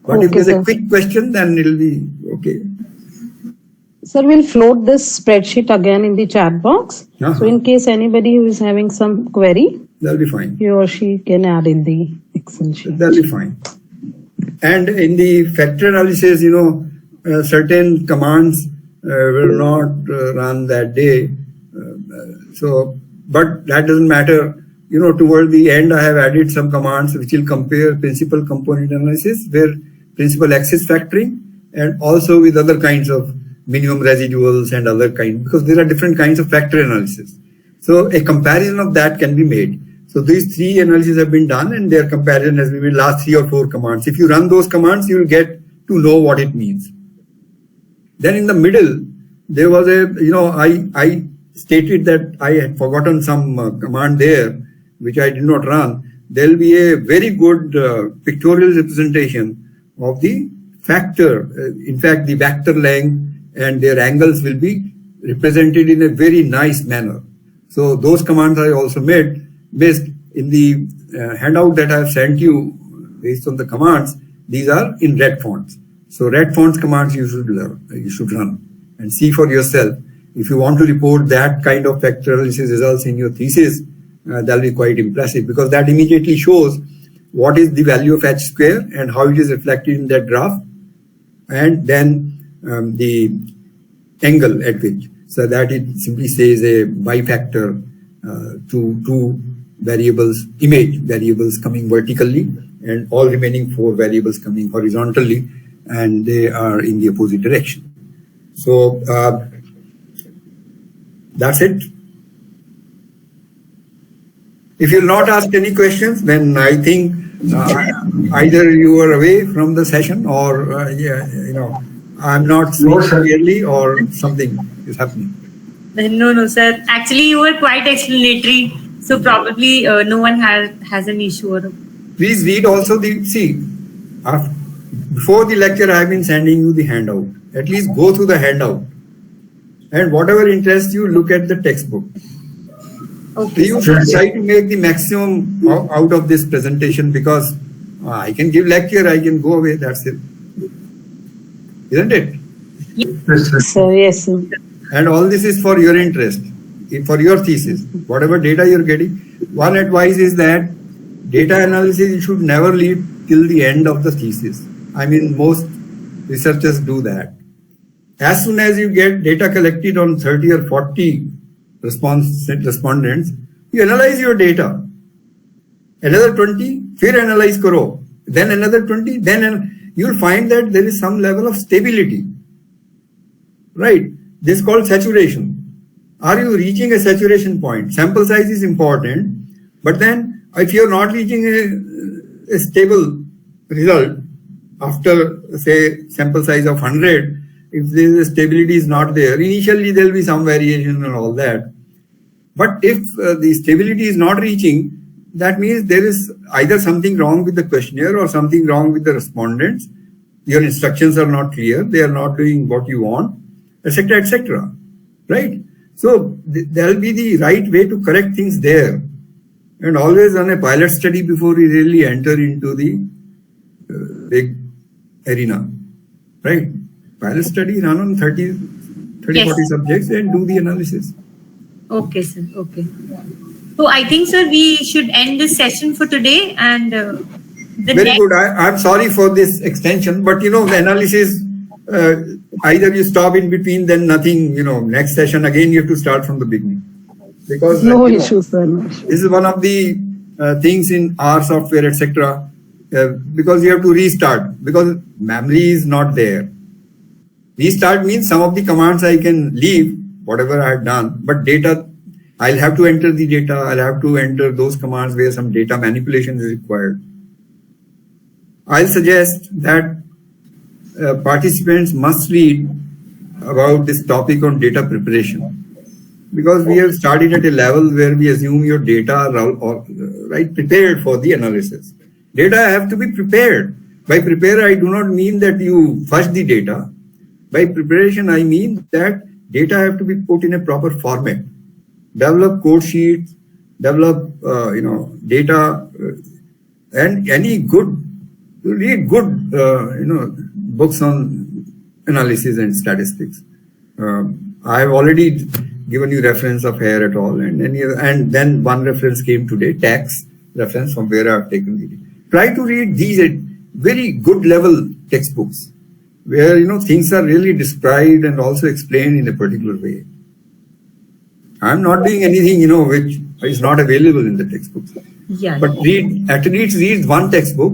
But if there's a quick question, then it'll be okay. Sir, we'll float this spreadsheet again in the chat box. So in case anybody who is having some query, that'll be fine. He or she can add in the Excel sheet. That'll be fine. And in the factor analysis, certain commands will not run that day. But that doesn't matter. Toward the end, I have added some commands which will compare principal component analysis, where principal axis factoring, and also with other kinds of minimum residuals and other kinds, because there are different kinds of factor analysis. So a comparison of that can be made. So these three analyses have been done, and their comparison has been made last 3 or 4 commands. If you run those commands, you will get to know what it means. Then in the middle, there was I stated that I had forgotten some command there, which I did not run. There will be a very good pictorial representation of the factor. In fact, the vector length and their angles will be represented in a very nice manner. So those commands I also made based in the handout that I have sent you based on the commands. These are in red fonts. So red fonts commands you should run and see for yourself. If you want to report that kind of factor analysis results in your thesis, that'll be quite impressive, because that immediately shows what is the value of h square and how it is reflected in that graph, and then the angle at which, so that it simply says a bifactor to two variables, image variables coming vertically, and all remaining 4 variables coming horizontally, and they are in the opposite direction. So that's it. If you'll not ask any questions, then I think either you are away from the session, or I'm not seeing clearly, or something is happening. No, sir. Actually, you were quite explanatory, so probably no one has an issue. Please read also before the lecture I have been sending you the handout. At least go through the handout, and whatever interests you, look at the textbook. Okay. You should try to make the maximum out of this presentation, because I can give lecture, I can go away, that's it. Isn't it? Yes, sir. Yes, sir. And all this is for your interest, for your thesis. Whatever data you're getting, one advice is that data analysis you should never leave till the end of the thesis. I mean, most researchers do that. As soon as you get data collected on 30 or 40 respondents, you analyze your data. Another 20, फिर analyze करो. Then another 20, then you'll find that there is some level of stability. Right? This is called saturation. Are you reaching a saturation point? Sample size is important, but then if you're not reaching a stable result after, say, sample size of 100, if the stability is not there, initially there will be some variation and all that. But if the stability is not reaching, that means there is either something wrong with the questionnaire or something wrong with the respondents. Your instructions are not clear. They are not doing what you want, etc., etc. Right? So there will be the right way to correct things there. And always run a pilot study before you really enter into the big arena. Right? Pilot study, run on 30, 40 subjects and do the analysis. Okay, sir. Okay. So I think, sir, we should end this session for today. And very good. I'm sorry for this extension, but the analysis either you stop in between, then nothing, next session again you have to start from the beginning. Because no issue, sir. No issue. This is one of the things in R software, etc. Because you have to restart because memory is not there. Restart means some of the commands I can leave, whatever I have done, but data, I'll have to enter the data. I'll have to enter those commands where some data manipulation is required. I'll suggest that participants must read about this topic on data preparation, because we have started at a level where we assume your data are right prepared for the analysis. Data have to be prepared. By prepare, I do not mean that you fudge the data. By preparation, I mean that data have to be put in a proper format. Develop code sheets, develop data, and read good books on analysis and statistics. I have already given you reference of Hare et al. And then one reference came today, tax reference from where I have taken it. Try to read these at very good level textbooks where things are really described and also explained in a particular way. I'm not doing anything which is not available in the textbooks. Yeah. But at least read one textbook.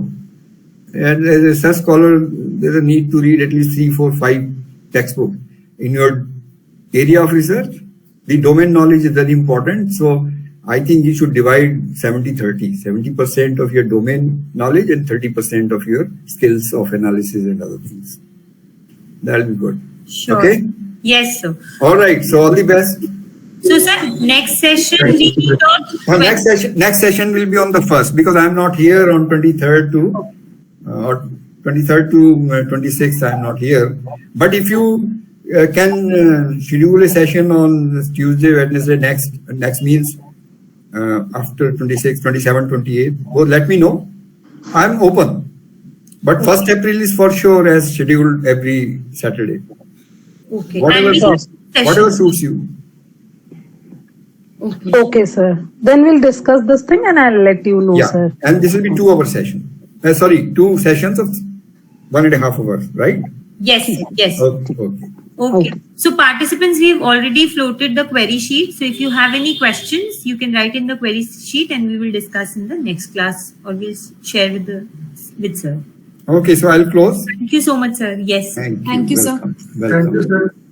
And as a research scholar, there's a need to read at least 3, 4, 5 textbooks in your area of research. The domain knowledge is very important. So I think you should divide 70-30, 70% of your domain knowledge and 30% of your skills of analysis and other things. That'll be good. Sure. Okay? Yes, sir. All right. So all the best. So, sir, next session next session will be on the 1st, because I'm not here on 23rd to 26th. I'm not here. But if you can schedule a session on Tuesday, Wednesday, next means after 26, 27, 28, both let me know. I'm open. But 1st April is for sure as scheduled every Saturday. Okay. Whatever suits you. Okay, sir. Then we'll discuss this thing and I'll let you know, sir. And this will be 2-hour session. 2 sessions of 1.5 hours, right? Yes, yes. Okay. So participants, we've already floated the query sheet. So if you have any questions, you can write in the query sheet and we will discuss in the next class, or we'll share with sir. Okay, so I'll close. Thank you so much, sir. Yes. Thank you, sir. Welcome.